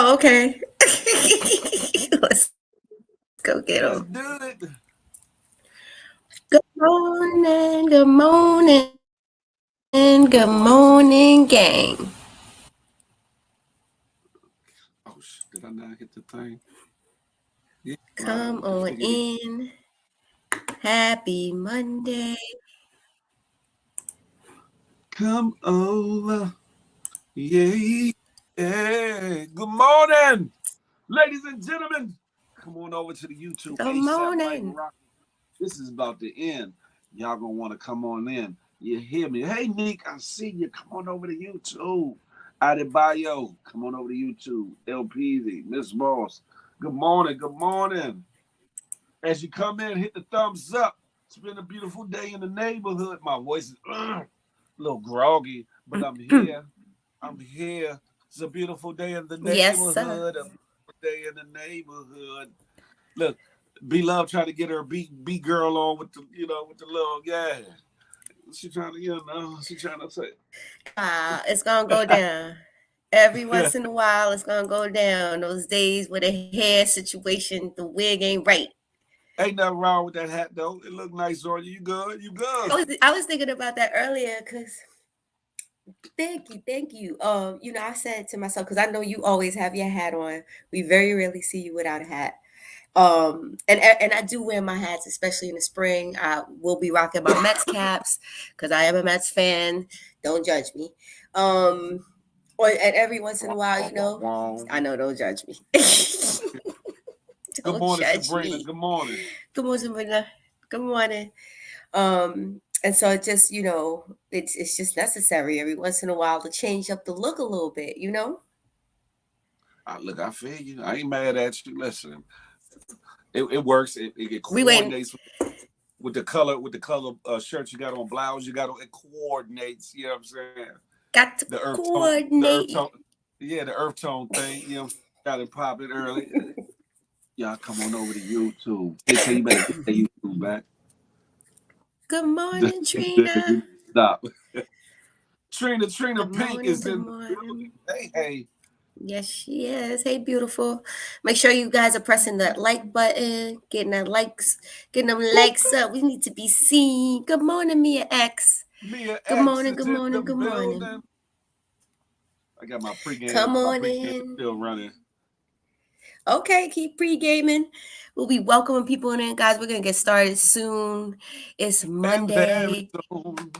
Oh, okay. Let's go get Let's them. do it. Good morning, good morning, gang. Oh, did I not hit the thing? Yeah, live Come with the on figgity. in. Happy Monday. Come over. Yeah. Yeah. Good morning, ladies and gentlemen. Come on over to the YouTube. Good A7 Life morning. Rock. This is about to end. Y'all gonna want to come on in. You hear me? Hey, Nick, I see you. Come on over to YouTube. Adebayo, come on over to YouTube. LPZ, Miss Boss. Good morning. Good morning. As you come in, hit the thumbs up. It's been a beautiful day in the neighborhood. My voice is a little groggy, but I'm here. I'm here. It's a beautiful day in the Yes, sir. neighborhood. A beautiful day in the neighborhood. Look, B Love trying to get her B girl on with the little She trying to she trying to say. It's gonna go down. Every once in a while, it's gonna go down. Those days where the hair situation, the wig ain't right. Ain't nothing wrong with that hat though. It look nice on you. You good? You good? I was thinking about that earlier because thank you. I said to myself because I know you always have your hat on. We very rarely see you without a hat. And I do wear my hats, especially in the spring. I will be rocking my Mets caps because I am a Mets fan. Don't judge me. Um, and every once in a while, I know, don't judge me. Good Don't morning, judge Sabrina. me. Good morning. Good morning, Sabrina. Good morning. And so it just, it's just necessary every once in a while to change up the look a little bit. Look, I feel you. I ain't mad at you. Listen, it works. It We waiting. coordinates with the color shirt you got on, blouse you got on. It coordinates. You know what I'm saying? Got to The earth coordinate. tone. Yeah, the earth tone thing. Got it popping early. Y'all come on over to YouTube. Tay, you better get that YouTube back. Good morning, Trina. Stop. Trina Good Pink morning. is Good in the building. morning. Hey. Yes, she is. Hey, beautiful. Make sure you guys are pressing that like button, getting them likes up. We need to be seen. Good morning, Mia X. Mia Good X morning. is Good in the morning. Good morning. building. I got my pregame. Come My on pregame in. still running. Okay, keep pre-gaming. We'll be welcoming people in, guys. We're gonna get started soon. It's And very Monday. soon.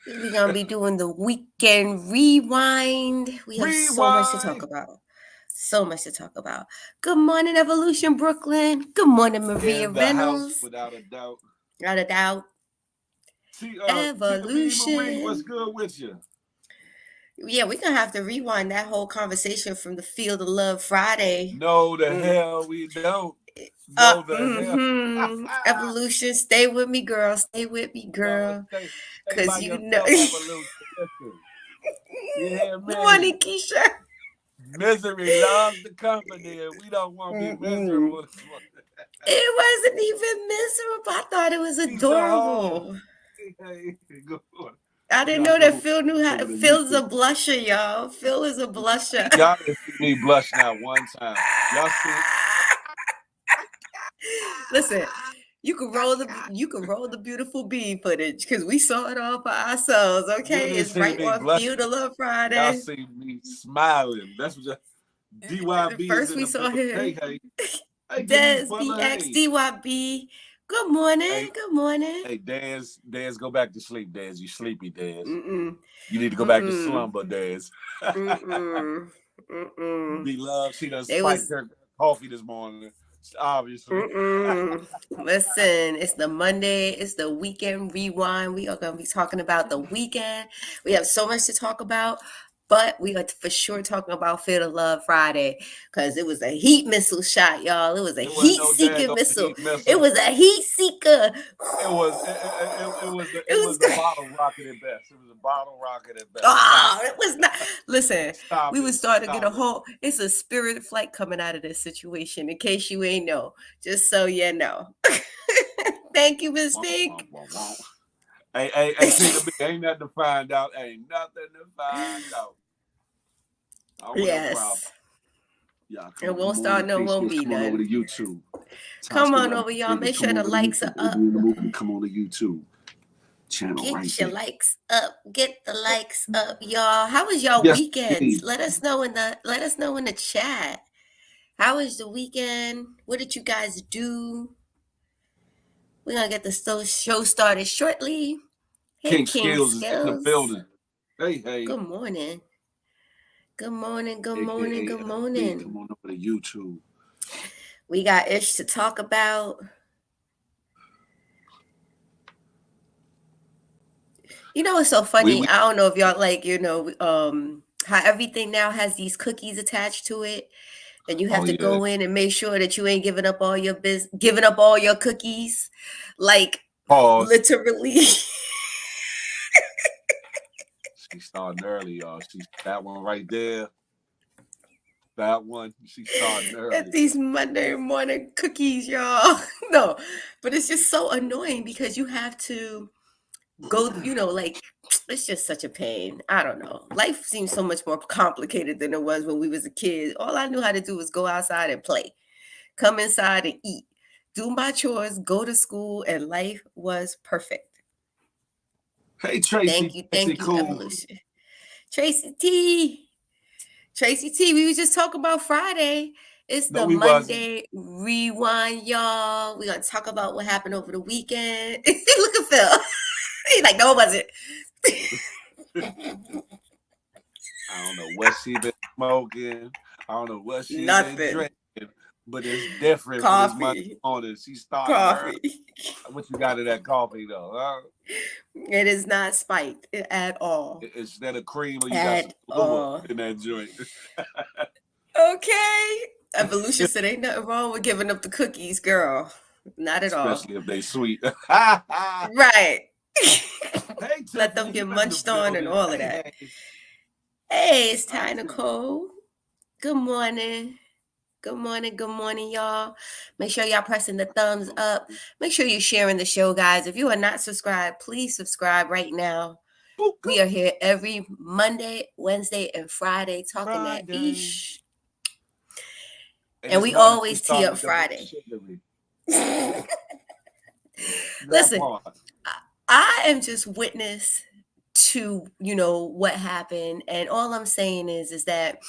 We're gonna be doing the weekend rewind. We have so much to talk Rewind. about. So much to talk about. Good morning, Evolution Brooklyn. Good morning, Maria In the house, Reynolds. without a doubt. Without a doubt. Tia B. Marie, what's Evolution. good with you? Yeah, we're gonna have to rewind that whole conversation from the Field of Love Friday. No, the Mm. hell we don't. No, the hell. Evolution. Stay with me, girl. Stay with me, No, girl. stay Cause by you know. yourself, Evolution. Listen. You hear Good me? morning, Keisha. Misery loves the company, and we don't want to be Mm-mm. miserable. It wasn't even miserable. I thought it was Keisha Hall. adorable. Hey, go on. I didn't Y'all know that come Phil knew how. over to Phil's a YouTube. blusher, y'all. Phil is a blusher. Y'all didn't see me blush not one time. Y'all see? Listen, you can roll the beautiful bee footage because we saw it all for ourselves. You Okay, didn't it's see right me on Field blushing. of Love Y'all Friday. see me smiling. That's what DYB is First in we the saw building. him. Hey, Denise Des Butler. BX Hey, DYB. Good morning. hey, Good morning. hey, Daz, go back to sleep, Daz. You sleepy, Daz. Mm-mm. You need to go back to Mm-mm. slumber, Daz. Mm-mm. Mm-mm. Beloved, she done They spiked was her coffee this morning, obviously. Mm-mm. Listen, it's the Monday, it's the weekend rewind. We are going to be talking about the weekend. We have so much to talk about, but we are for sure talking about Fear to Love Friday because it was a heat missile shot, y'all. It was a It wasn't heat no seeking daggone missile. heat It missile. was a heat seeker. It It was was a bottle rocket at best. It was a bottle rocket at best. Stop Oh, it. it was not. Listen, Stop we it. would start to get a Stop it. whole. It's a spirit flight coming out of this situation. In case you ain't know, just so you know. Thank you, Miss Wah, wah, Pink. wah, wah. Hey, Tina B, ain't nothing to find out. Ain't nothing to find out. I don't want no problem. Yes. Y'all It come won't on in. start, no, won't Patience, be come on over to none. YouTube. Come Tasha on right over, y'all. there. Make Come sure the over to likes YouTube. are Baby up. in the movie. Come on to YouTube channel right Get your there. likes up. Get the likes up, y'all. How was y'all Yes, weekends? indeed. Let us know in the chat. How was the weekend? What did you guys do? We're gonna get the show started shortly. Hey, King King Skills is in the Skills. building. Hey, hey. Good morning. Good morning. Good morning. AKA Good LB. Come morning. on over to YouTube. We got ish to talk about. You know, it's so funny. We I don't know if y'all like, how everything now has these cookies attached to it, and you have oh to yeah. go in and make sure that you ain't giving up all your cookies, like Pause. literally. She starting early, y'all. She's that one right there. That one. She starting At early. these Monday morning cookies, y'all. No, but it's just so annoying because you have to go, like it's just such a pain. I don't know. Life seems so much more complicated than it was when we was a kid. All I knew how to do was go outside and play, come inside and eat, do my chores, go to school, and life was perfect. Hey Tracy, Tracy Thank you, Cool. evolution. Tracy T. Tracy T, we was just talking about Friday. It's No, the we wasn't. Monday rewind, y'all. We're gonna talk about what happened over the weekend. Look at Phil. He's like, no, it wasn't. I don't know what she been smoking. I don't know what she been Nothing. drinking, but it's different for this Monday Coffee. morning. She's starting early. Coffee. What you got in that coffee though? Huh? It is not spiked at all. Instead of cream, or you got some At fluid all. in that joint. Okay. Evolution said ain't nothing wrong with giving up the cookies, girl. Not at all. Especially if they sweet. Hey Right. Let them Tiffany, get you in the munched on and building. all of Hey, that. hey. Hey, it's Our Ty Tiffany. Nicole. Good morning. Good morning. Good morning, y'all. Make sure y'all pressing the thumbs up. Make sure you're sharing the show, guys. If you are not subscribed, please subscribe right now. Hookah We are here every Monday, Wednesday, and Friday talking that Friday. ish. And And this we morning we always tee started up with the real Friday. sugary. That Listen, part. I am just witness to, what happened. And all I'm saying is that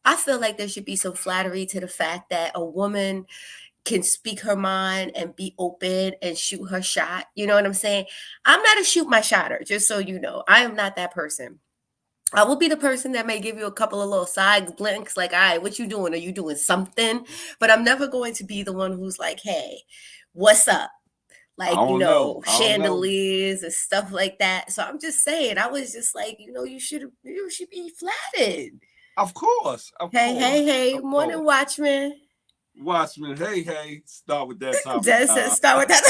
I feel like there should be some flattery to the fact that a woman can speak her mind and be open and shoot her shot. You know what I'm saying? I'm not a shoot my shotter, just so you know. I am not that person. I will be the person that may give you a couple of little side blinks, like, all right, what you doing? Are you doing something? But I'm never going to be the one who's like, hey, what's up? I Like, don't know. I don't know. chandeliers and stuff like that. So I'm just saying, I was just like, you should be flattered. Of course. Of Hey, hey, course. hey, Of morning, course. Watchman. Watchmen, hey, hey. Start with that topic. Des says start with that.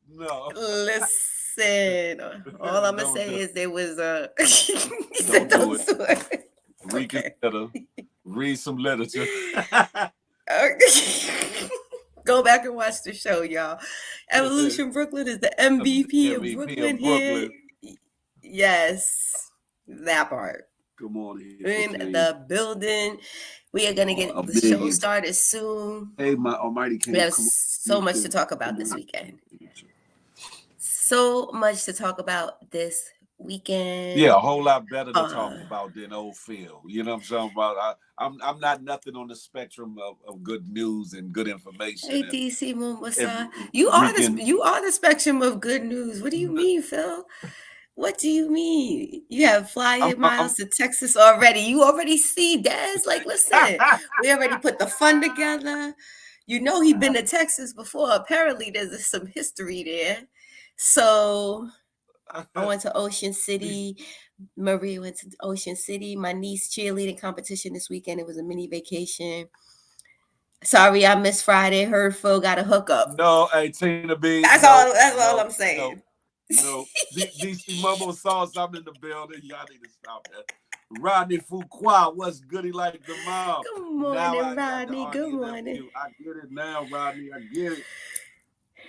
Nah, no. Listen, all I'm gonna Don't say do is there was a. He said, don't do "Don't it. do it." Okay. Reconsider. Read some literature. Okay. Go back and watch the show, y'all. Evolution Brooklyn is the MVP of MVP Brooklyn of here. Brooklyn. Yes, that part. Good morning here, In 14. the building. We are gonna A get the show biggie. started soon. Hey, my almighty We king, have come on so much to YouTube. talk about Come this on. weekend. So much to talk about this Yeah, weekend. a whole lot better to talk Uh, about than old Phil. You know what I'm talking about? I'm not nothing on the spectrum of good news and good information hey and DC and Mombasa, you are the wreaking. you are the spectrum of good news. What do you mean, Phil? What do you mean? You have flyer I'm miles to Texas already. You already see Des. Like, listen, we already put the fund together. You know he been to Texas before. Apparently, there's some history there. So I went to Ocean these City. Marie went to Ocean City. My niece cheerleading competition this weekend. It was a mini vacation. Sorry, I missed Friday. Heard Phil got a hookup. no, hey Tina B, That's no, all. That's all no, I'm no, saying. no. DC Mumbo saw something in the building. Y'all need to stop that. Rodney Fuqua, what's goody like the mom? Good Now morning, I got the Rodney. Good auntie and morning. nephew. I get it now, Rodney. I get it.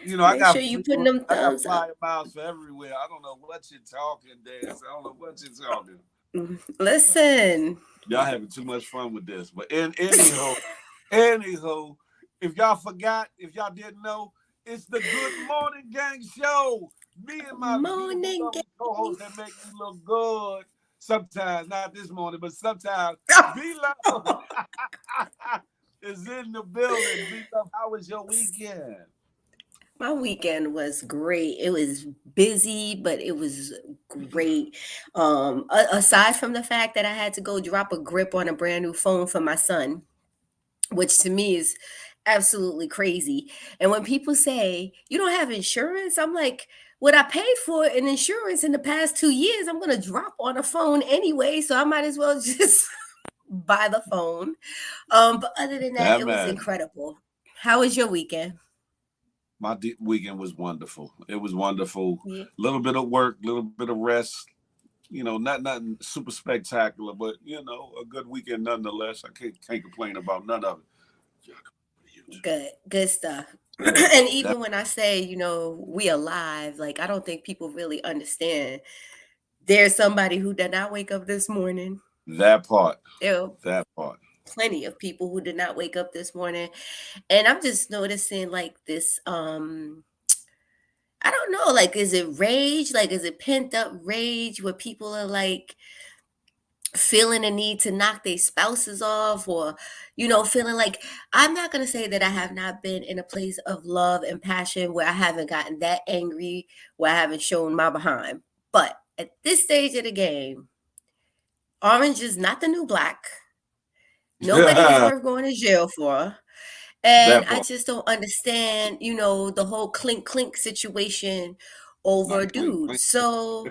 You know, Make sure you putting them I got thumbs up. flyer miles for everywhere. I don't know what you're talking, Dance. I don't know what you're talking. Listen. Y'all having too much fun with this. But anywho, if y'all forgot, if y'all didn't know, it's the Good Morning Gang show. Me and my beautiful, Morning, lovely co-host that make me look good. Sometimes, not this morning, but sometimes. gang. Be love is in the building. Be love, how was your weekend? My weekend was great. It was busy, but it was great. Aside from the fact that I had to go drop a grip on a brand new phone for my son, which to me is absolutely crazy. And when people say you don't have insurance, I'm like, what I paid for in insurance in the past 2 years, I'm gonna drop on a phone anyway, so I might as well just buy the phone. But other than that, That it was man. incredible. How was your weekend? My weekend was wonderful. It was wonderful. Yeah. A little bit of work, a little bit of rest. Not nothing super spectacular, but a good weekend nonetheless. I can't complain about none of it. Yeah, Good stuff. yeah, And that even when I say, we alive, like I don't think people really understand. There's somebody who did not wake up this morning. that part, There are that part. plenty of people who did not wake up this morning. And I'm just noticing like this I don't know, like is it rage? Like is it pent up rage where people are like feeling a need to knock their spouses off, or feeling like, I'm not going to say that I have not been in a place of love and passion where I haven't gotten that angry, where I haven't shown my behind, but at this stage of the game, orange is not the new black. Nobody is that worth going to jail for. And I part. just don't understand, the whole clink clink situation over Like a clink dude. clink. So,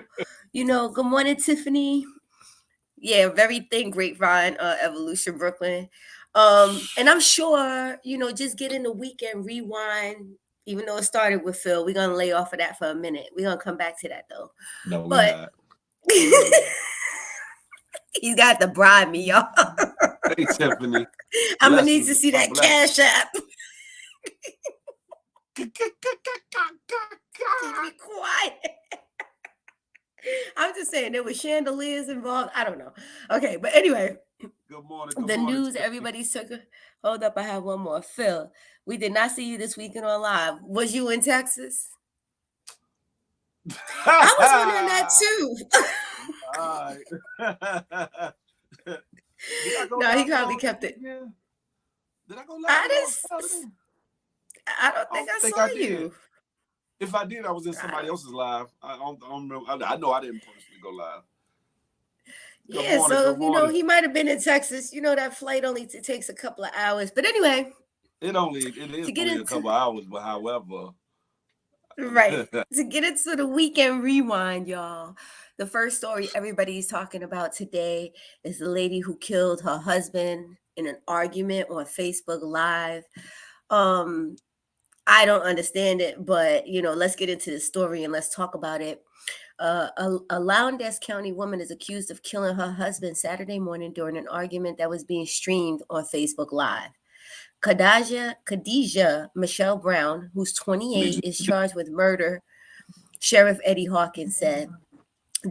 good morning, Tiffany. Yeah, very thin grapevine, evolution, Brooklyn. And I'm sure, just getting the weekend rewind, even though it started with Phil, we're gonna lay off of that for a minute. We're gonna come back to that though. No, we But not. No, we not. he's got to bribe me, y'all. Hey Tiffany, I'm gonna need blessings to see upon that blessings. cash app. Keep me quiet. I'm just saying there was chandeliers involved. I don't know. Okay, but anyway, Good the morning, news Tiffany. everybody took. Hold up, I have one more. Phil, we did not see you this weekend on live. Was you in Texas? I was wondering that too. All right. Did I go No, he live at probably all this kept it. weekend? Did I go live I at all just, Saturday? I don't I think don't I think saw I did. you. If I did, I was in I somebody don't. else's live. I don't remember. I know I didn't personally go live. Good Yeah, morning. so Good morning. he might have been in Texas. That flight only takes a couple of hours. But anyway, It is to get only a into couple hours, but however, right. To get into the weekend rewind, y'all. The first story everybody's talking about today is the lady who killed her husband in an argument on Facebook Live. Um, I don't understand it, but let's get into the story and let's talk about it. A Lowndes County woman is accused of killing her husband Saturday morning during an argument that was being streamed on Facebook Live. Khadijah Michelle Brown, who's Khadijah. 28, is charged with murder, Sheriff Eddie Hawkins said.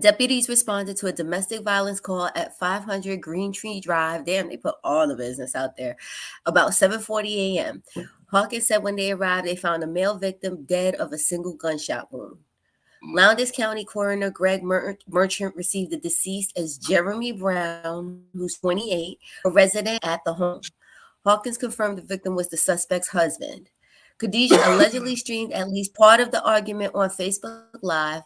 Deputies responded to a domestic violence call at 500 Green Tree Drive. Damn, they put all the business out there. About 7:40 a.m. Hawkins said when they arrived, they found a male victim dead of a single gunshot wound. Lowndes County Coroner Greg Merchant received the deceased as Jeremy Brown, who's 28, a resident at the home. Hawkins confirmed the victim was the suspect's husband. Khadijah allegedly streamed at least part of the argument on Facebook Live.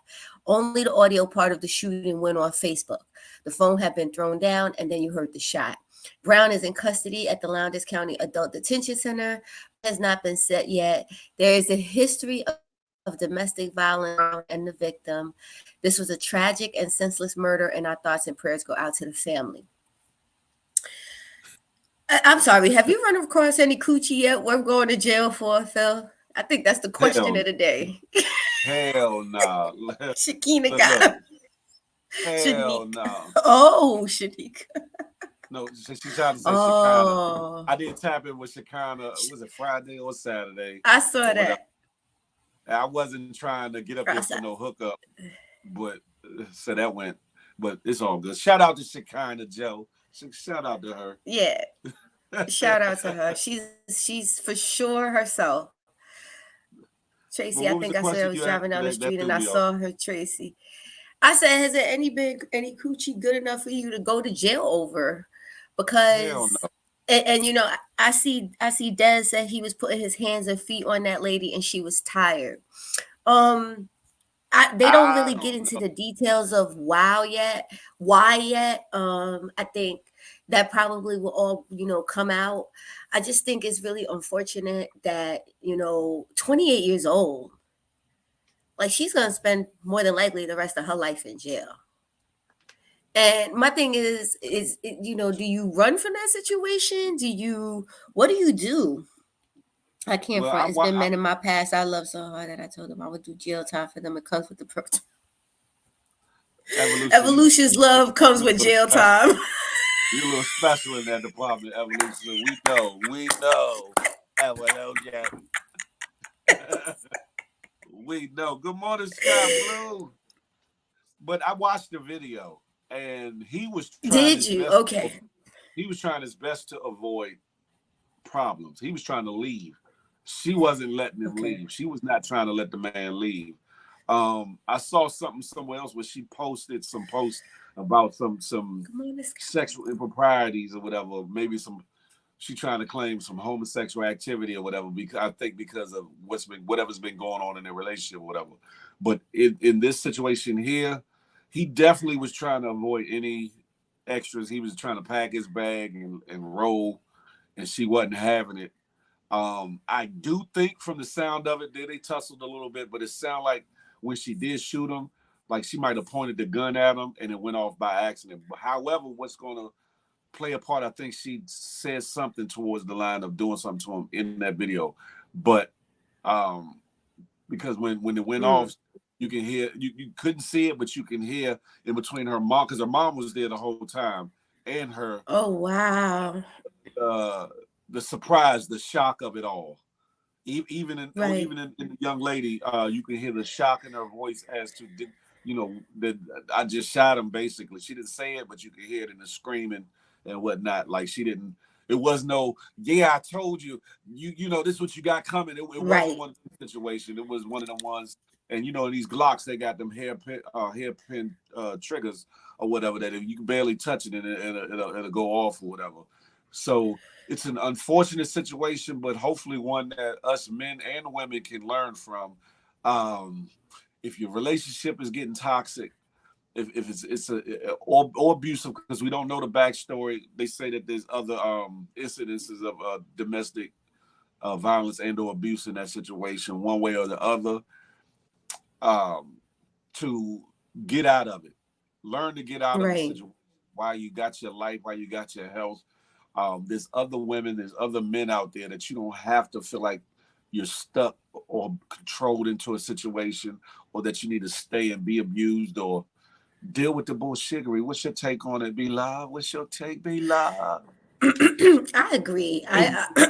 Only the audio part of the shooting went on Facebook. The phone had been thrown down, and then you heard the shot. Brown is in custody at the Lowndes County Adult Detention Center. Has not been set yet. There is a history of domestic violence between Brown and the victim. This was a tragic and senseless murder, and our thoughts and prayers go out to the family. I'm sorry. Have you run across any coochie yet worth going to jail for, Phil? I think that's the question Hell, of the day. hell no. Shakina Look, got look. him. Hell Shanika. no. Oh, Shanika. No, she tried to say Shekinah. Oh, I did tap in with Shekinah. Was it Friday or Saturday I saw or whatever? that. I wasn't trying to get up there I for saw. no hookup, but so that went. But it's all good. Shout out to Shekinah Joe. Shout out to her. Yeah, shout out to her. She's for sure herself. Tracy, I But think what I was the said I was question you driving asked down the that, street that and threw I me off? saw her, Tracy. I said, has there any coochie good enough for you to go to jail over? Hell Because no. and you know, I see Des said he was putting his hands and feet on that lady and she was tired. Um they don't I really get don't into know. the details of why yet. I think that probably will all, come out. I just think it's really unfortunate that, 28 years old, like she's gonna spend more than likely the rest of her life in jail. And my thing is, do you run from that situation? What do you do? I can't Well, front. It's been men in my past I love so hard that I told them I would do jail time for them. It comes with the evolution, Evolution's love comes you with a little jail special. time. You a little special in that department, evolution. We know, evolution. We know. Good morning, Sky Blue. But I watched the video, and he was trying his Did you? best. Okay. He was trying his best to avoid problems. He was trying to leave. She wasn't letting him Okay. leave. She was not trying to let the man leave. I saw something somewhere else where she posted some posts about some Come on, this guy. sexual improprieties or whatever. Maybe some she trying to claim some homosexual activity or whatever. Because I think because of whatever's been going on in their relationship or whatever. But in this situation here, he definitely was trying to avoid any extras. He was trying to pack his bag and roll, and she wasn't having it. I do think from the sound of it, they tussled a little bit, but it sounded like when she did shoot him, like she might have pointed the gun at him and it went off by accident. But however, what's going to play a part, I think she said something towards the line of doing something to him in that video. But um, because when it went Mm. off, you can hear you couldn't see it, but you can hear in between her mom because her mom was there the whole time and her Oh wow. uh the surprise, the shock of it all. Right. Even in the young lady, you can hear the shock in her voice as to that I just shot him. Basically, she didn't say it, but you could hear it in the screaming and whatnot. Like she didn't. It was no. Yeah, I told you. This is what you got coming. It wasn't Right. one situation. It was one of the ones. And these Glocks, they got them hairpin triggers or whatever that if you can barely touch it and it'll go off or whatever. So it's an unfortunate situation, but hopefully one that us men and women can learn from. Um, if your relationship is getting toxic, if or abusive, because we don't know the backstory. They say that there's other incidences of domestic violence and or abuse in that situation, one way or the other. Um, to get out of it, learn to get out of the Right. situation. Why you got your life, why you got your health. There's other women, there's other men out there that you don't have to feel like you're stuck or controlled into a situation, or that you need to stay and be abused or deal with the bullshittery. What's your take on it, Be Love? What's your take, Be Love? I agree.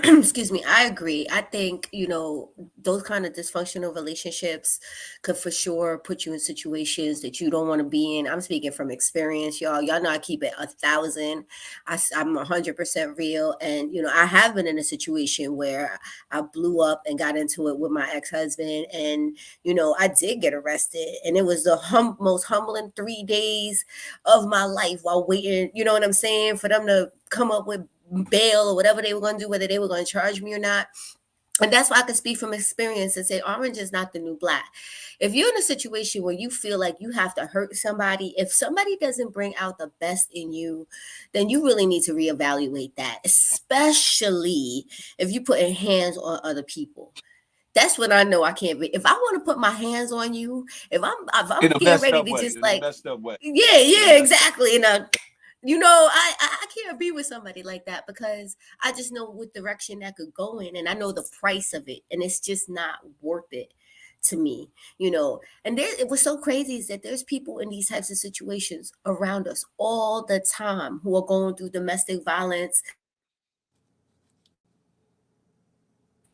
Excuse me. I agree. I think, those kind of dysfunctional relationships could for sure put you in situations that you don't want to be in. I'm speaking from experience, y'all. Y'all know I keep it 1,000. I'm 100% real. And, I have been in a situation where I blew up and got into it with my ex-husband. And, I did get arrested. And it was the most humbling 3 days of my life while waiting, you know what I'm saying, for them to come up with bail or whatever they were going to do, whether they were going to charge me or not. And that's why I can speak from experience and say orange is not the new black. If you're in a situation where you feel like you have to hurt somebody, if somebody doesn't bring out the best in you, then you really need to reevaluate that, especially if you're putting hands on other people. That's when I know I can't be. If I want to put my hands on you, if I'm In a getting messed ready up to way. just In a like, messed up way. yeah, In a yeah, messed up. exactly. And I can't be with somebody like that because I just know what direction that could go in, and I know the price of it, and it's just not worth it to me. And it was so crazy is that there's people in these types of situations around us all the time who are going through domestic violence.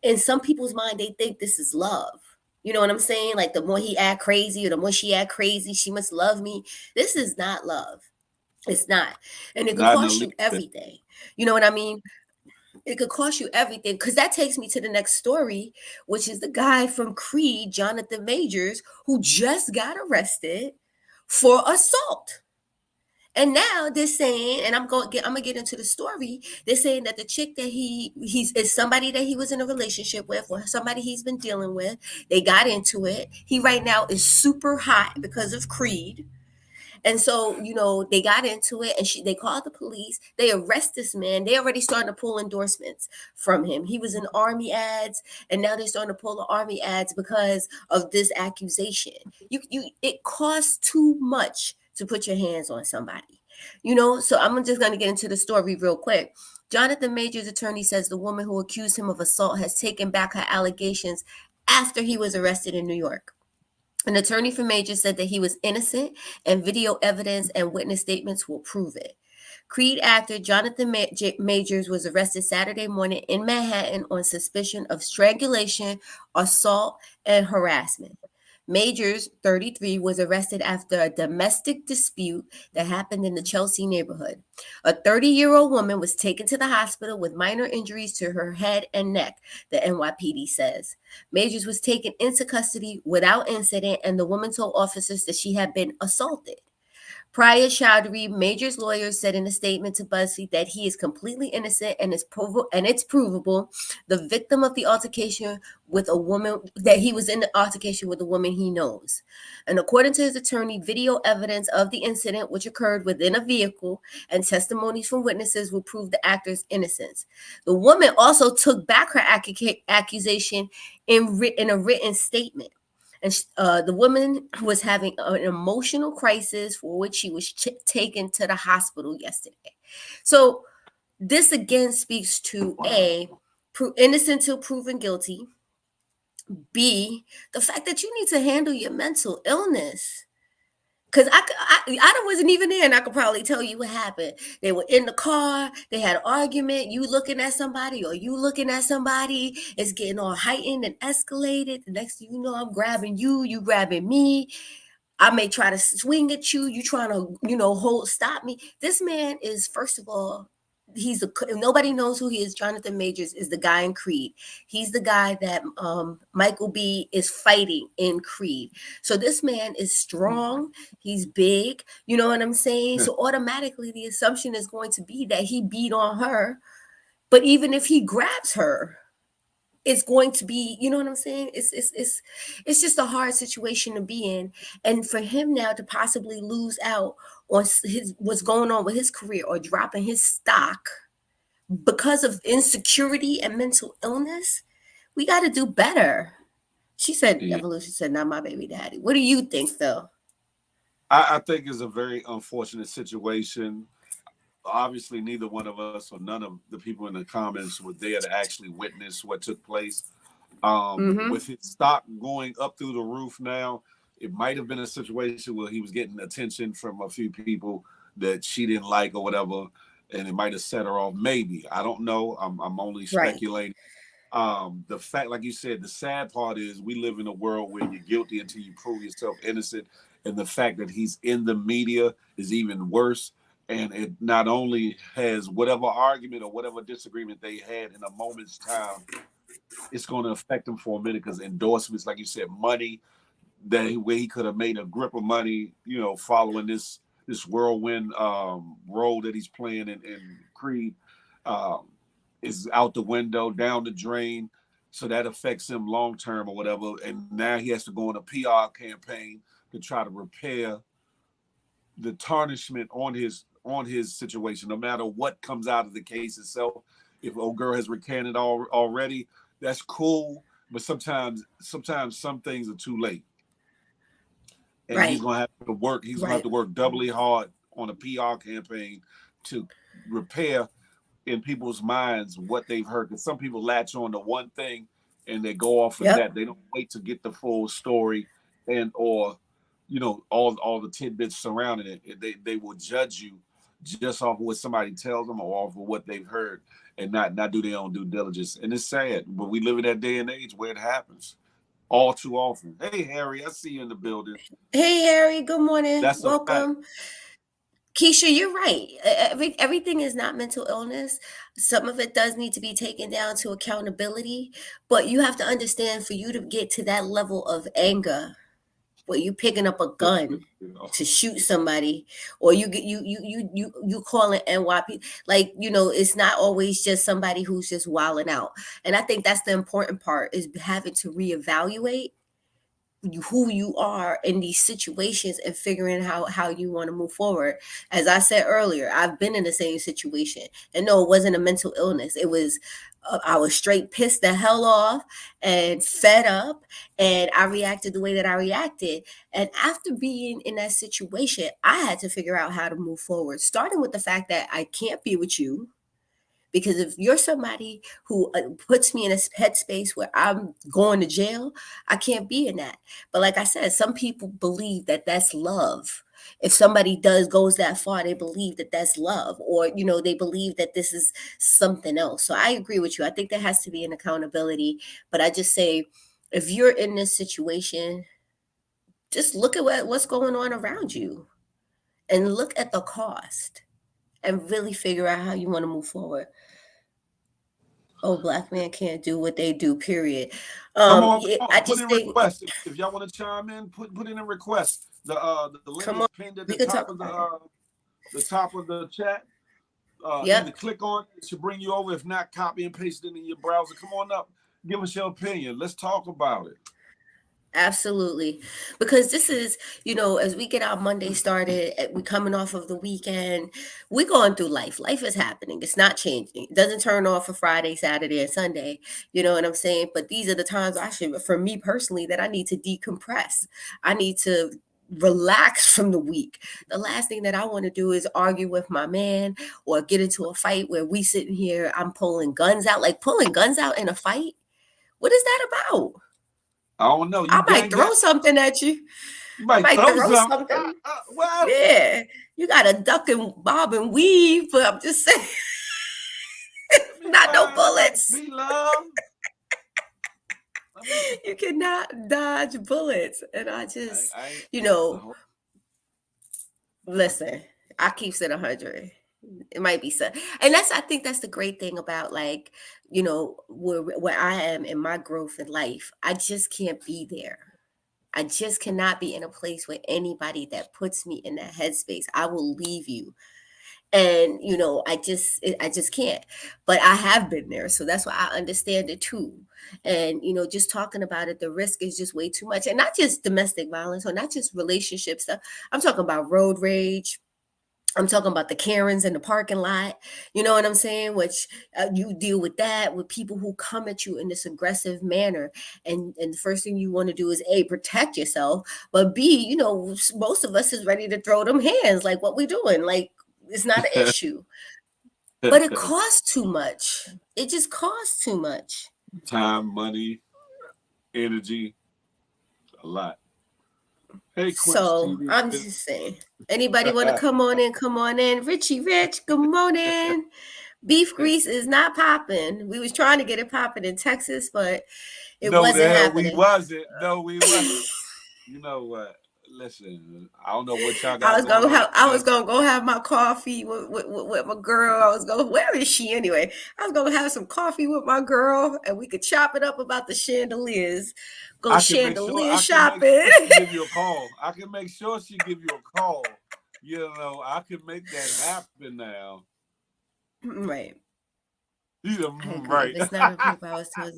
In some people's mind, they think this is love. You know what I'm saying? Like the more he act crazy or the more she act crazy, she must love me. This is not love. It's not. And it could Not in the cost least you bit. everything. You know what I mean? It could cost you everything. Because that takes me to the next story, which is the guy from Creed, Jonathan Majors, who just got arrested for assault. And now they're saying, and I'm gonna get into the story. They're saying that the chick that he's is somebody that he was in a relationship with, or somebody he's been dealing with. They got into it. He right now is super hot because of Creed. And so, they got into it, and they called the police. They arrest this man. They already starting to pull endorsements from him. He was in army ads, and now they're starting to pull the army ads because of this accusation. It costs too much to put your hands on somebody. So I'm just gonna get into the story real quick. Jonathan Major's attorney says the woman who accused him of assault has taken back her allegations after he was arrested in New York. An attorney for Majors said that he was innocent, and video evidence and witness statements will prove it. Creed actor Jonathan Majors was arrested Saturday morning in Manhattan on suspicion of strangulation, assault, and harassment. Majors, 33, was arrested after a domestic dispute that happened in the Chelsea neighborhood. A 30-year-old woman was taken to the hospital with minor injuries to her head and neck, the NYPD says. Majors was taken into custody without incident, and the woman told officers that she had been assaulted. Priya Chowdhury, Major's lawyer, said in a statement to BuzzFeed that he is completely innocent and it's provable. The victim of the altercation with a woman that he was in the altercation with a woman he knows. And according to his attorney, video evidence of the incident, which occurred within a vehicle, and testimonies from witnesses will prove the actor's innocence. The woman also took back her accusation in a written statement. And the woman was having an emotional crisis for which she was taken to the hospital yesterday. So this again speaks to A, innocent till proven guilty. B, the fact that you need to handle your mental illness. Cause I wasn't even there, and I could probably tell you what happened. They were in the car, they had an argument. You looking at somebody, or you looking at somebody. It's getting all heightened and escalated. The next thing you know, I'm grabbing you, you grabbing me. I may try to swing at you. You trying to, stop me. This man is, first of all, nobody knows who he is. Jonathan Majors is the guy in Creed. He's the guy that Michael B is fighting in Creed. So this man is strong. He's big. You know what I'm saying? So automatically the assumption is going to be that he beat on her. But even if he grabs her, it's going to be, you know what I'm saying? It's just a hard situation to be in, and for him now to possibly lose out on his what's going on with his career or dropping his stock because of insecurity and mental illness, we got to do better. She said, Yeah. Evolution said, "Not my baby daddy." What do you think, Phil? I think it's a very unfortunate situation. Obviously, neither one of us or none of the people in the comments were there to actually witness what took place. Mm-hmm. With his stock going up through the roof now, it might have been a situation where he was getting attention from a few people that she didn't like or whatever, and it might have set her off. Maybe, I don't know. I'm only Right. speculating. The fact, like you said, the sad part is we live in a world where you're guilty until you prove yourself innocent, and the fact that he's in the media is even worse. And it not only has whatever argument or whatever disagreement they had in a moment's time, it's going to affect him for a minute because endorsements, like you said, money that where he could have made a grip of money, following this whirlwind role that he's playing in Creed, um, is out the window, down the drain. So that affects him long term or whatever. And now he has to go on a PR campaign to try to repair the tarnishment on his situation. No matter what comes out of the case itself, if old girl has recanted already, that's cool. But sometimes some things are too late, and he's Right. gonna have to work. He's gonna have Right. to work doubly hard on a PR campaign to repair in people's minds what they've heard. Because some people latch on to one thing and they go off of that. Yep. They don't wait to get the full story and or all the tidbits surrounding it. They will judge you just off of what somebody tells them or off of what they've heard and not do their own due diligence. And it's sad, but we live in that day and age where it happens all too often. Hey Harry, I see you in the building. Hey, Harry. Good morning. That's a fact. Welcome. Keisha, you're right. Everything is not mental illness. Some of it does need to be taken down to accountability, but you have to understand, for you to get to that level of anger where you picking up a gun You know. to shoot somebody, or you get you calling NYP, like, it's not always just somebody who's just wilding out. And I think that's the important part, is having to reevaluate who you are in these situations and figuring how you want to move forward. As I said earlier, I've been in the same situation, and no, it wasn't a mental illness. It was, I was straight pissed the hell off and fed up, and I reacted the way that I reacted. And after being in that situation, I had to figure out how to move forward, starting with the fact that I can't be with you, because if you're somebody who puts me in a headspace where I'm going to jail, I can't be in that. But like I said, some people believe that that's love. If somebody goes that far, they believe that that's love, or they believe that this is something else. So I agree with you. I think there has to be an accountability. But I just say, if you're in this situation, just look at what's going on around you, and look at the cost, and really figure out how you want to move forward. Oh, black men can't do what they do, period. Come I on, put just in think, requests. If y'all want to chime in, put in a request. The link come is on, pinned at the we could top talk of about it. the top of the chat. Either Yep. click on it, it should bring you over. If not, copy and paste it in your browser. Come on up, give us your opinion. Let's talk about it. Absolutely. Because this is, as we get our Monday started, we coming off of the weekend, we going through life. Life is happening. It's not changing. It doesn't turn off for Friday, Saturday, and Sunday. You know what I'm saying? But these are the times, for me personally, that I need to decompress. I need to relax from the week. The last thing that I want to do is argue with my man, or get into a fight where we sitting here, I'm pulling guns out. Like, pulling guns out in a fight. What is that about? I don't know. I You might gang throw bang. something at you. You I might might throw throw some. something. What? Yeah. You got to duck and bob and weave, but I'm just saying, Let me not no find out. bullets. Be love. Let me. You cannot dodge bullets. And I just, I ain't. you know, No. listen, I keeps it 100. It might be so. And I think that's the great thing about, like, where I am in my growth in life. I just can't be there. I just cannot be in a place with anybody that puts me in that headspace. I will leave you. And I just can't. But I have been there, so that's why I understand it too. And just talking about it, the risk is just way too much. And not just domestic violence, or not just relationship stuff. I'm talking about road rage. I'm talking about the Karens in the parking lot. You know what I'm saying? Which, you deal with that with people who come at you in this aggressive manner, and the first thing you want to do is, A, protect yourself, but B, most of us is ready to throw them hands. Like, what we doing? Like, it's not an issue, but it costs too much. It just costs too much. Time, money, energy, a lot. Hey, Quince So TV. I'm just saying. Anybody want to come on in? Come on in. Richie Rich, good morning. Beef grease is not popping. We was trying to get it popping in Texas, but it No, the wasn't hell we happening. wasn't. No, we wasn't. You know what? Listen, I don't know what y'all I got was going gonna on in have I was Texas. gonna go have my coffee with my girl. I was going, where is she anyway? I was gonna have some coffee with my girl, and we could chop it up about the chandeliers. Go I can make sure. chandelier I can make shopping. sure she give you a call. I can make sure she give you a call. You know, I can make that happen now. Right. You know, I agree. right. That's not a paper I was told.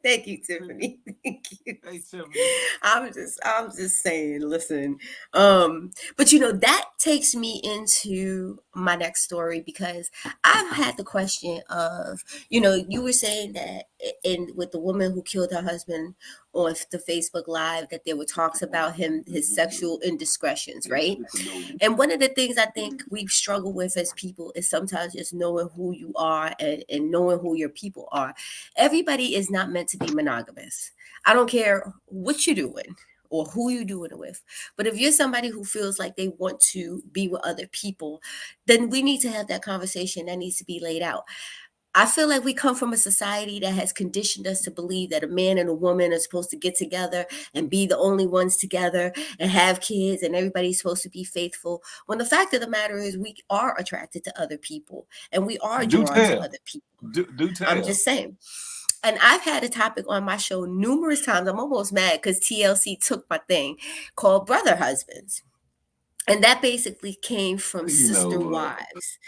Thank you, Tiffany. Thank you. Hey, Tiffany. I'm just saying, listen. But that takes me into my next story, because I've had the question of, you were saying that in with the woman who killed her husband on the Facebook Live, that there were talks about his sexual indiscretions, right? And one of the things I think we struggle with as people is sometimes just knowing who you are, and knowing who your people are. Everybody is not meant to be monogamous. I don't care what you're doing or who you're doing it with. But if you're somebody who feels like they want to be with other people, then we need to have that conversation that needs to be laid out. I feel like we come from a society that has conditioned us to believe that a man and a woman are supposed to get together and be the only ones together and have kids and everybody's supposed to be faithful. When the fact of the matter is, we are attracted to other people and we are Do drawn to tell. other people. Do I'm tell. just saying. And I've had a topic on my show numerous times. I'm almost mad because TLC took my thing called Brother Husbands. And that basically came from You know sister what? wives.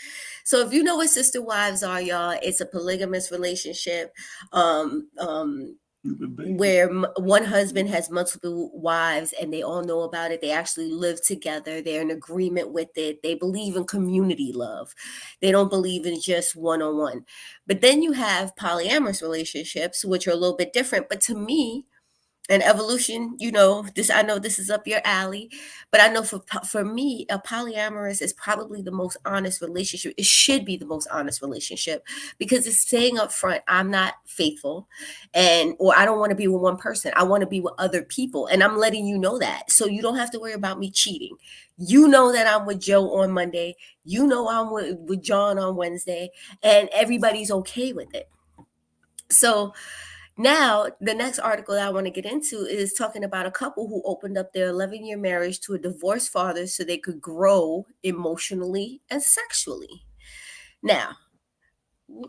So if you know what sister wives are, y'all, it's a polygamous relationship. Um, um, Stupid baby. where one husband has multiple wives and they all know about it. They actually live together. They're in agreement with it. They believe in community love. They don't believe in just one on one. But then you have polyamorous relationships, which are a little bit different. But to me, and evolution, this, I know this is up your alley, but I know for me, a polyamorous is probably the most honest relationship. It should be the most honest relationship because it's saying up front, I'm not faithful, and or I don't want to be with one person. I want to be with other people, and I'm letting you know that, so you don't have to worry about me cheating. You know that I'm with Joe on Monday. You know I'm with John on Wednesday, and everybody's okay with it. So now, the next article that I want to get into is talking about a couple who opened up their 11-year marriage to a divorced father so they could grow emotionally and sexually. Now,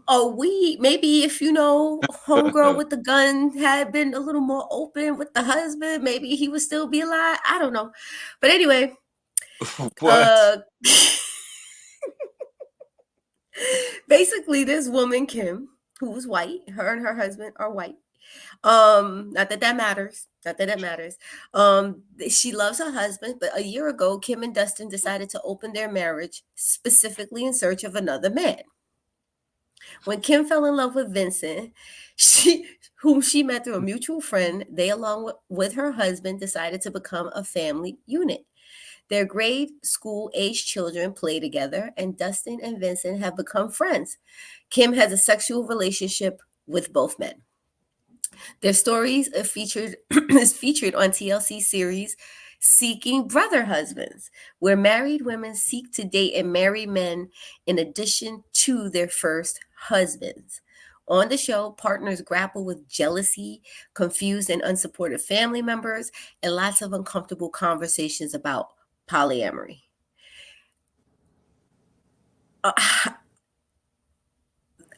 are we, maybe if homegirl with the gun had been a little more open with the husband, maybe he would still be alive. I don't know. But anyway, What? uh basically this woman Kim, who was white, her and her husband are white. Not that that matters. Not that it matters. She loves her husband, but a year ago, Kim and Dustin decided to open their marriage specifically in search of another man. When Kim fell in love with Vincent, she whom she met through a mutual friend, they along with her husband decided to become a family unit. Their grade school age children play together, and Dustin and Vincent have become friends. Kim has a sexual relationship with both men. Their stories are featured is featured on TLC series Seeking Brother Husbands, where married women seek to date and marry men in addition to their first husbands. On the show, partners grapple with jealousy, confused and unsupported family members, and lots of uncomfortable conversations about polyamory. Uh,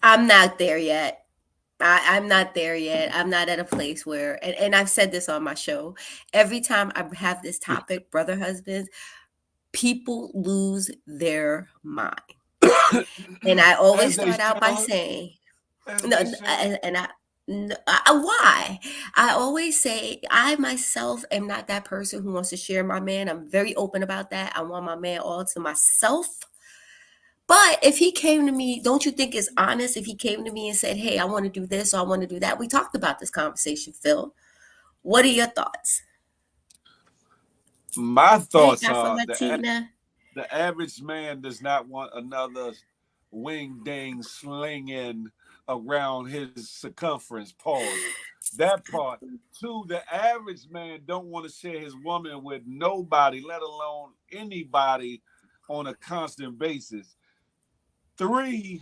I'm not there yet. I'm not there yet. I'm not at a place where, and I've said this on my show, every time I have this topic, brother husbands, people lose their mind. And I always As they start out by should. saying, As no, they should. and why? I always say, I myself am not that person who wants to share my man. I'm very open about that. I want my man all to myself. But if he came to me, don't you think it's honest if he came to me and said, hey, I want to do this or I want to do that? We talked about this conversation, Phil. What are your thoughts? My Hey, thoughts Afro are Latina. the average man does not want another wing ding slinging around his circumference. Pause. That part. Two, the average man don't want to share his woman with nobody, let alone anybody, on a constant basis. Three,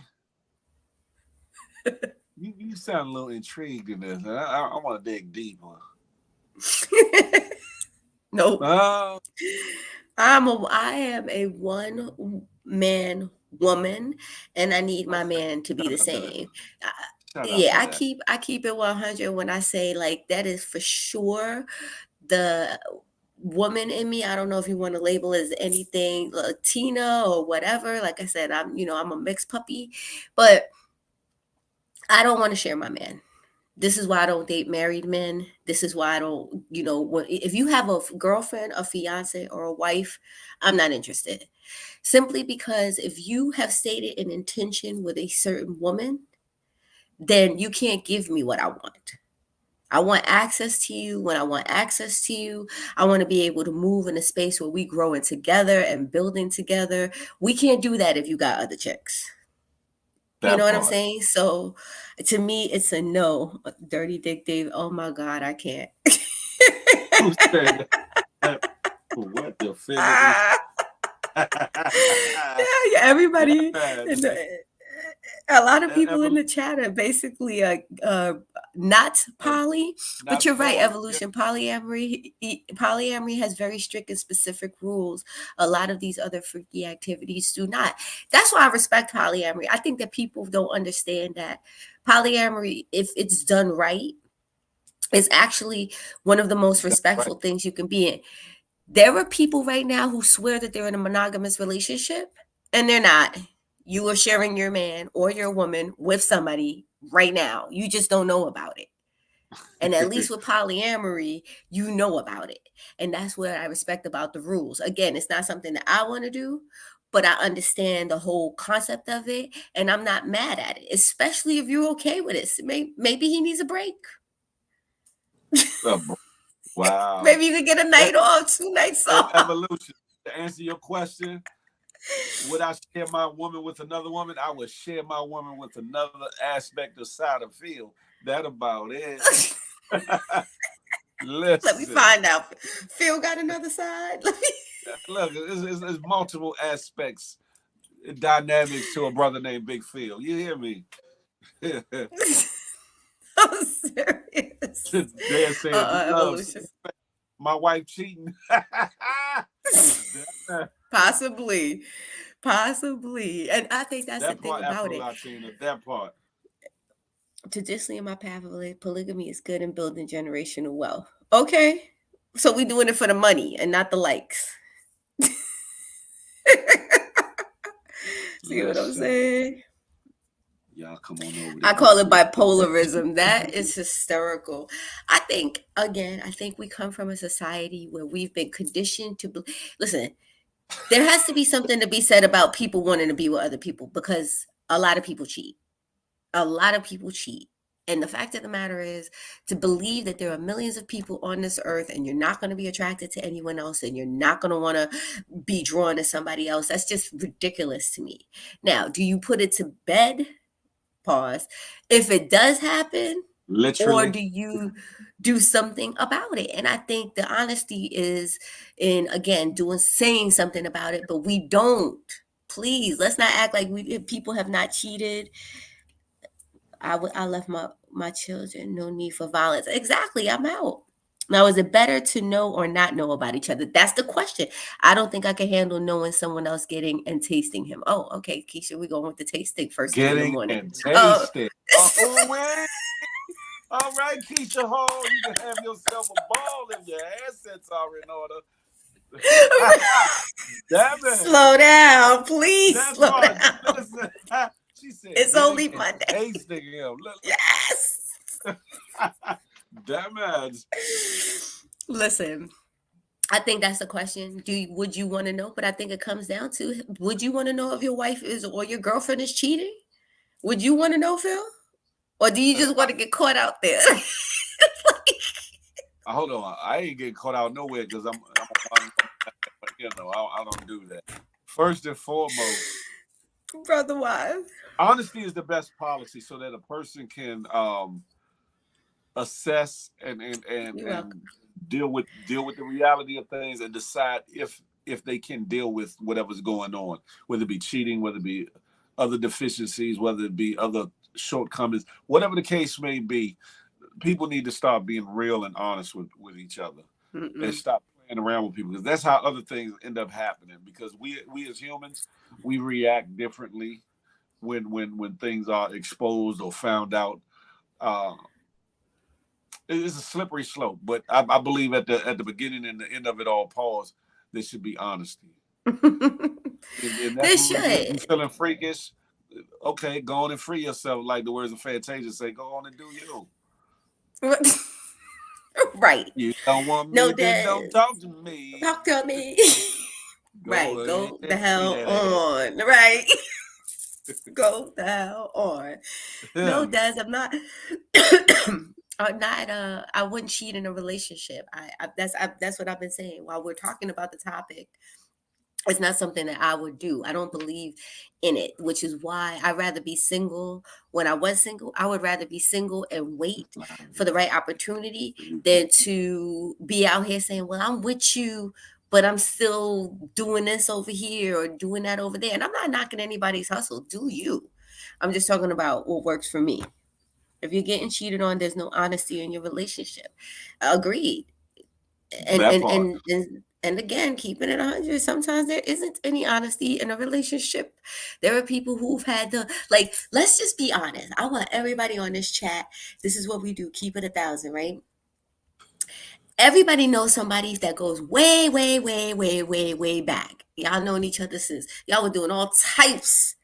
you sound a little intrigued in this. I want to dig deeper. Nope. Uh, I am a one man woman, and I need my man to be shout the out to that. same. Uh, Shout out yeah, to I that. keep I keep it 100 when I say like that is for sure the woman in me. I don't know if you want to label it as anything Latina or whatever. Like I said, I'm a mixed puppy, but I don't want to share my man. This is why I don't date married men. This is why I don't, if you have a girlfriend, a fiance, or a wife, I'm not interested. Simply because if you have stated an intention with a certain woman, then you can't give me what I want. I want access to you when I want access to you. I want to be able to move in a space where we growing together and building together. We can't do that if you got other chicks. You know That what I'm part. saying? So to me, it's a no. Dirty Dick Dave. Oh my God, I can't. Who said that? What the figgity? Ah, yeah, everybody. That In man. A lot of people in Evol- the chat are basically not uh, poly, but not you're right. poly. Yeah. Evolution, polyamory has very strict and specific rules. A lot of these other freaky activities do not. That's why I respect polyamory. I think that people don't understand that polyamory, if it's done right, is actually one of the most That's right. respectful things you can be in. There are people right now who swear that they're in a monogamous relationship and they're not. You are sharing your man or your woman with somebody right now. You just don't know about it. And at least with polyamory, you know about it. And that's what I respect about the rules. Again, it's not something that I want to do, but I understand the whole concept of it and I'm not mad at it, especially if you're okay with it. Maybe he needs a break. Uh, wow. Maybe you could get a E- night off, 2 nights off. Evolution. To answer your question, would I share my woman with another woman? I would share my woman with another aspect of side of field. That about it. Let me Listen, find out. Phil got another side. Let me. look, there's multiple aspects, dynamics to a brother named Big Phil. You hear me? I'm serious. They're saying love, Evolution. my wife cheating. that, Possibly. Possibly. And I think that's the that thing part, about Afro it. Latina, that part. Traditionally, in my path of polygamy is good in building generational wealth. Okay. So we doing it for the money and not the likes. See what I'm Listen, saying? y'all come on over to I call it YouTube. bipolarism. That is hysterical. I think we come from a society where we've been conditioned to listen. There has to be something to be said about people wanting to be with other people because a lot of people cheat. A lot of people cheat. And the fact of the matter is to believe that there are millions of people on this earth and you're not going to be attracted to anyone else and you're not going to want to be drawn to somebody else. That's just ridiculous to me. Now, do you put it to bed? Pause. If it does happen, or Literally, do you do something about it? And I think the honesty is in again doing saying something about it, but we don't. Please, let's not act like we if people have not cheated. I left my children. No need for violence. Exactly. I'm out. Now, is it better to know or not know about each other? That's the question. I don't think I can handle knowing someone else getting and tasting him. Oh, okay, Keisha, we're going with the tasting first thing in the getting morning. and Oh, tasting. Wait. All right, Keisha Hall, you can have yourself a ball if your assets are in order. Damn it. slow down, please That slow part. down. Listen. She said It's getting only and Monday. tasting him. Yes. Damn it. Listen, I think that's the question. Would you want to know? But I think it comes down to would you want to know if your wife is or your girlfriend is cheating? Would you want to know, Phil? Or do you just want to get caught out there? Hold on. I ain't getting caught out nowhere because I'm a modern woman. But I don't do that. First and foremost, Brother wife. honesty is the best policy so that a person can assess You're and welcome. deal with the reality of things and decide if they can deal with whatever's going on, whether it be cheating, whether it be other deficiencies, whether it be other shortcomings, whatever the case may be. People need to start being real and honest with each other and Mm-mm. stop playing around with people because that's how other things end up happening. Because we as humans, we react differently when things are exposed or found out. Uh, it's a slippery slope, but I believe at the beginning and the end of it all, pause. There should be honesty, and that's They what it is. You should. feeling freakish? Okay, go on and free yourself, like the words of Fantasia say. Go on and do you. Right. You don't want No, me, then don't Des. talk to me. Talk to me. Go Right. ahead Go the and free hell that ass. on. Right. Go the hell on. No, Des, I'm not. I'm not. I wouldn't cheat in a relationship. That's what I've been saying while we're talking about the topic. It's not something that I would do. I don't believe in it, which is why I'd rather be single. When I was single, I would rather be single and wait for the right opportunity than to be out here saying, well, I'm with you, but I'm still doing this over here or doing that over there. And I'm not knocking anybody's hustle. Do you? I'm just talking about what works for me. If you're getting cheated on, there's no honesty in your relationship. Agreed. And That and part. and and, and again, keeping it 100, sometimes there isn't any honesty in a relationship. There are people who've had to, like, let's just be honest. I want everybody on this chat. This is what we do. Keep it 1,000, right? Everybody knows somebody that goes way, way, way, way, way, way back. Y'all known each other since y'all were doing all types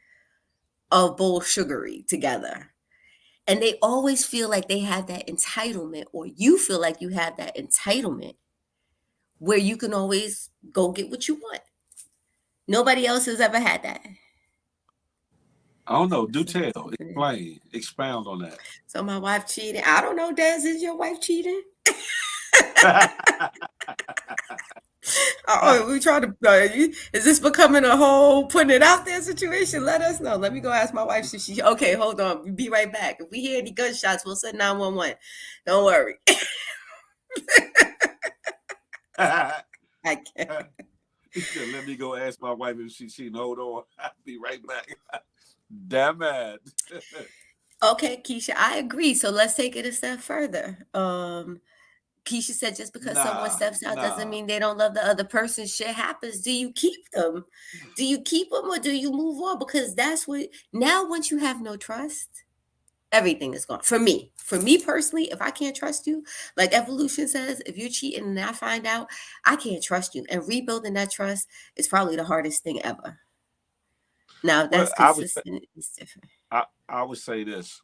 of bull sugary together. And they always feel like they have that entitlement, or you feel like you have that entitlement where you can always go get what you want. Nobody else has ever had that. I don't know. Do So what's tell. happening? Explain. Expound on So my wife cheated. I don't know, Des, is your wife cheating? that. Oh, we trying to. Is this becoming a whole putting it out there situation? Let us know. Let me go ask my wife. She okay? Hold on. We'll be right back. If we hear any gunshots, we'll send 911. Don't worry. I can't. He said, "Let me go ask my wife if she hold on. I'll be right back." Damn it. Okay, Keisha, I agree. So let's take it a step further. Keisha said just because someone Nah, steps out doesn't nah. mean they don't love the other person. Shit happens. Do you keep them? Do you keep them or do you move on? Because that's what now. Once you have no trust, everything is gone. For me personally, if I can't trust you, like evolution says, if you're cheating and I find out, I can't trust you. And rebuilding that trust is probably the hardest thing ever. Now, if Well, that's consistent, it's different. I would say this.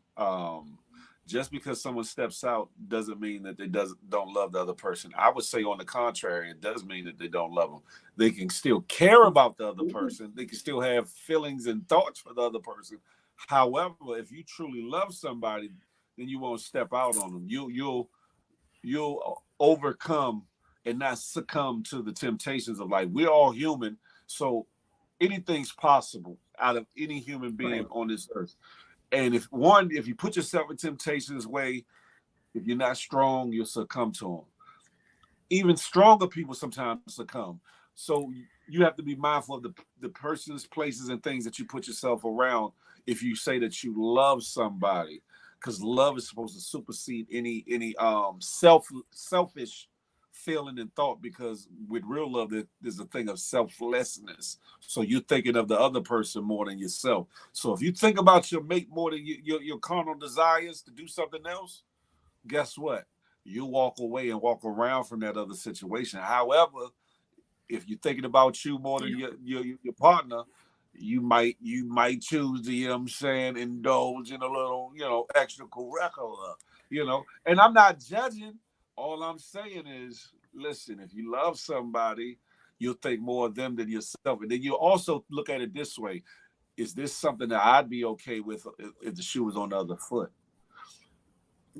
Just because someone steps out doesn't mean that they don't love the other person. I would say, on the contrary, it does mean that they don't love them. They can still care about the other person. They can still have feelings and thoughts for the other person. However, if you truly love somebody, then you won't step out on them. You'll overcome and not succumb to the temptations of life. We're all human, so anything's possible out of any human being Right, on this earth. And if you put yourself in temptation's way, if you're not strong, you'll succumb to them. Even stronger people sometimes succumb. So you have to be mindful of the persons, places, and things that you put yourself around if you say that you love somebody, because love is supposed to supersede any selfish feeling and thought. Because with real love, there's a thing of selflessness. So you're thinking of the other person more than yourself. So if you think about your mate more than your carnal desires to do something else, guess what? You walk away and walk around from that other situation. However, if you're thinking about you more than yeah, your partner, you might choose to, you know what I'm saying, indulge in a little, extracurricular, And I'm not judging. All I'm saying is, listen, if you love somebody, you'll think more of them than yourself. And then you also look at it this way: is this something that I'd be okay with if the shoe was on the other foot?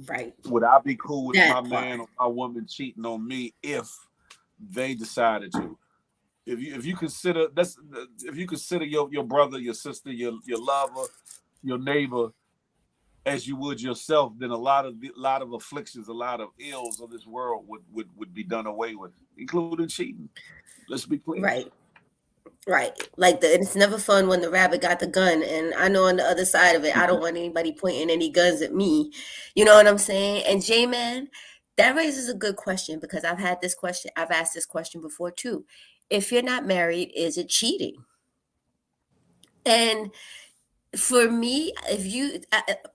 right. Would I be cool with my That part. man or my woman cheating on me if they decided to? If you consider that's if you consider your brother, your sister, your lover, your neighbor as you would yourself, then a lot of afflictions, a lot of ills of this world would be done away with, including cheating. Let's be clear. Right. Right. Like it's never fun when the rabbit got the gun. And I know on the other side of it, I don't want anybody pointing any guns at me. You know what I'm saying? And J Man, that raises a good question because I've asked this question before too. If you're not married, is it cheating? And for me,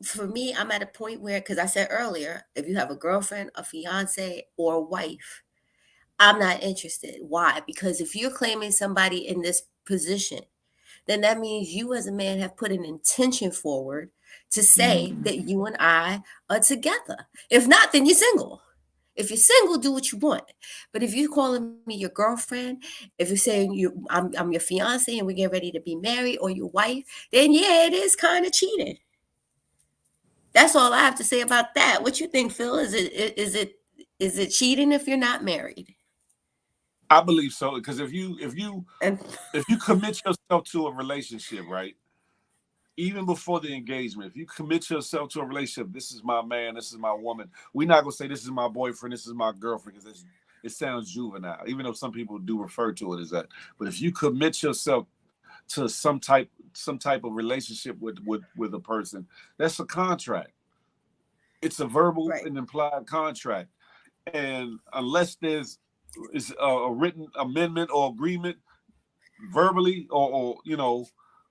for me, I'm at a point where, because I said earlier, if you have a girlfriend, a fiance, or a wife, I'm not interested. Why? Because if you're claiming somebody in this position, then that means you as a man have put an intention forward to say Mhm. that you and I are together. If not, then you're single. If you're single, do what you want. But if you're calling me your girlfriend, if you're saying I'm your fiance and we get ready to be married, or your wife, then yeah, it is kind of cheating. That's all I have to say about that. What you think, Phil? Is it cheating if you're not married? I believe so, because And if you commit yourself to a relationship, right? Even before the engagement, if you commit yourself to a relationship, this is my man, this is my woman. We're not gonna say this is my boyfriend, this is my girlfriend, because it sounds juvenile, even though some people do refer to it as that. But if you commit yourself to some type some type of relationship with a person, that's a contract. It's a verbal Right. and implied contract, and unless there's is a written amendment or agreement, verbally or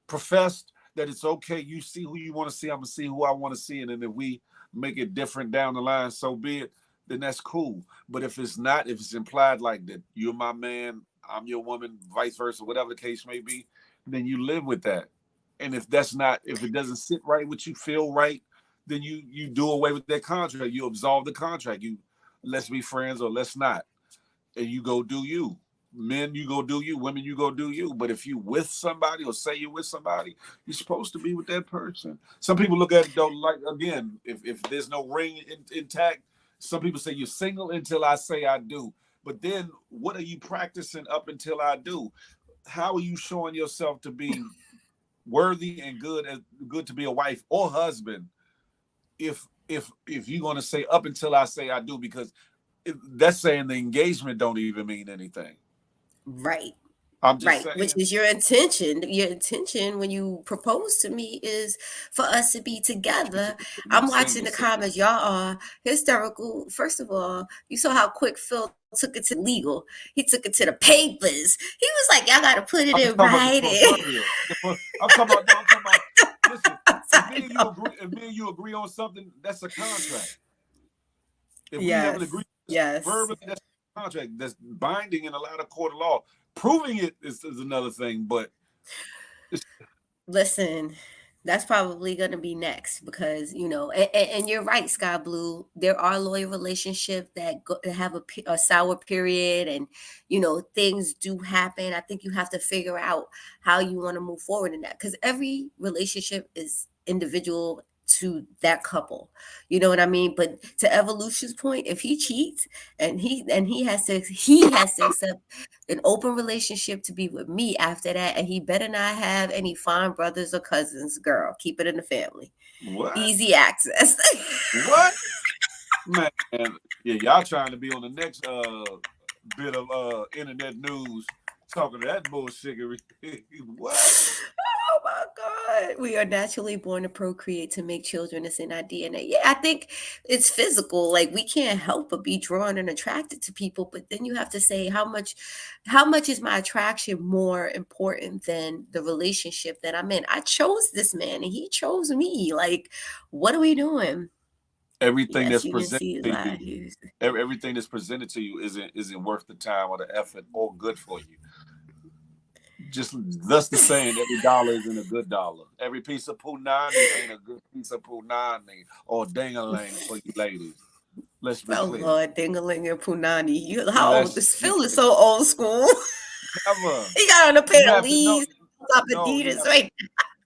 professed, that it's okay. You see who you want to see. I'm gonna see who I want to see, and then if we make it different down the line, so be it. Then that's cool. But if it's not, if it's implied like that, you're my man, I'm your woman, vice versa, whatever the case may be, then you live with that. And if that's not, if it doesn't sit right with you, feel right, then you do away with that contract. You absolve the contract. You, let's be friends or let's not, and you go do you. Men, you go do you. Women, you go do you. But if you with somebody or say you're with somebody, you're supposed to be with that person. Some people look at it though, like again, if there's no ring intact, some people say you're single until I say I do. But then what are you practicing up until I do? How are you showing yourself to be worthy and good to be a wife or husband if you're gonna say up until I say I do? Because that's saying the engagement don't even mean anything. Right. I'm just Right, which saying. is your intention. Your intention when you propose to me is for us to be together. I'm I'm watching single. the comments. Y'all are hysterical. First of all, you saw how quick Phil took it to the legal. He took it to the papers. He was like, "Y'all got to put it I'm in talking about the writing." proverbial. I'm talking about no. I'm talking about. Listen, I'm if me sorry, and you no. agree, if me and you agree on something, that's a contract. If we have an Yes, agreement yes. verbally, that's a contract. That's binding in a lot of court of law. Proving it is another thing, but it's Listen, that's probably going to be next because and you're right, Sky Blue. There are loyal relationships that have a sour period, and things do happen. I think you have to figure out how you want to move forward in that because every relationship is individual to that couple. You know what I mean? But to Evolution's point, if he cheats and he has to accept an open relationship to be with me after that, and he better not have any fine brothers or cousins. Girl, keep it in the family. what? Easy access. What? Man, yeah, y'all trying to be on the next bit of internet news talking to that bullshit. What? Oh my God. We are naturally born to procreate, to make children. It's in our DNA. Yeah, I think it's physical. Like we can't help but be drawn and attracted to people. But then you have to say how much is my attraction more important than the relationship that I'm in? I chose this man and he chose me. Like, what are we doing? Everything Yes, that's you didn't presented see his to live. you, everything that's presented to you isn't worth the time or the effort or good for you. Just thus the saying, every dollar isn't a good dollar. Every piece of punani ain't a good piece of punani or dingaling for you ladies. Let's be Oh clear. Lord, Dingaling and Punani. How old? Let's This be Phil is clear. so old school. Never. He got on a You pair of have to Lees, top no, you Adidas, have to right?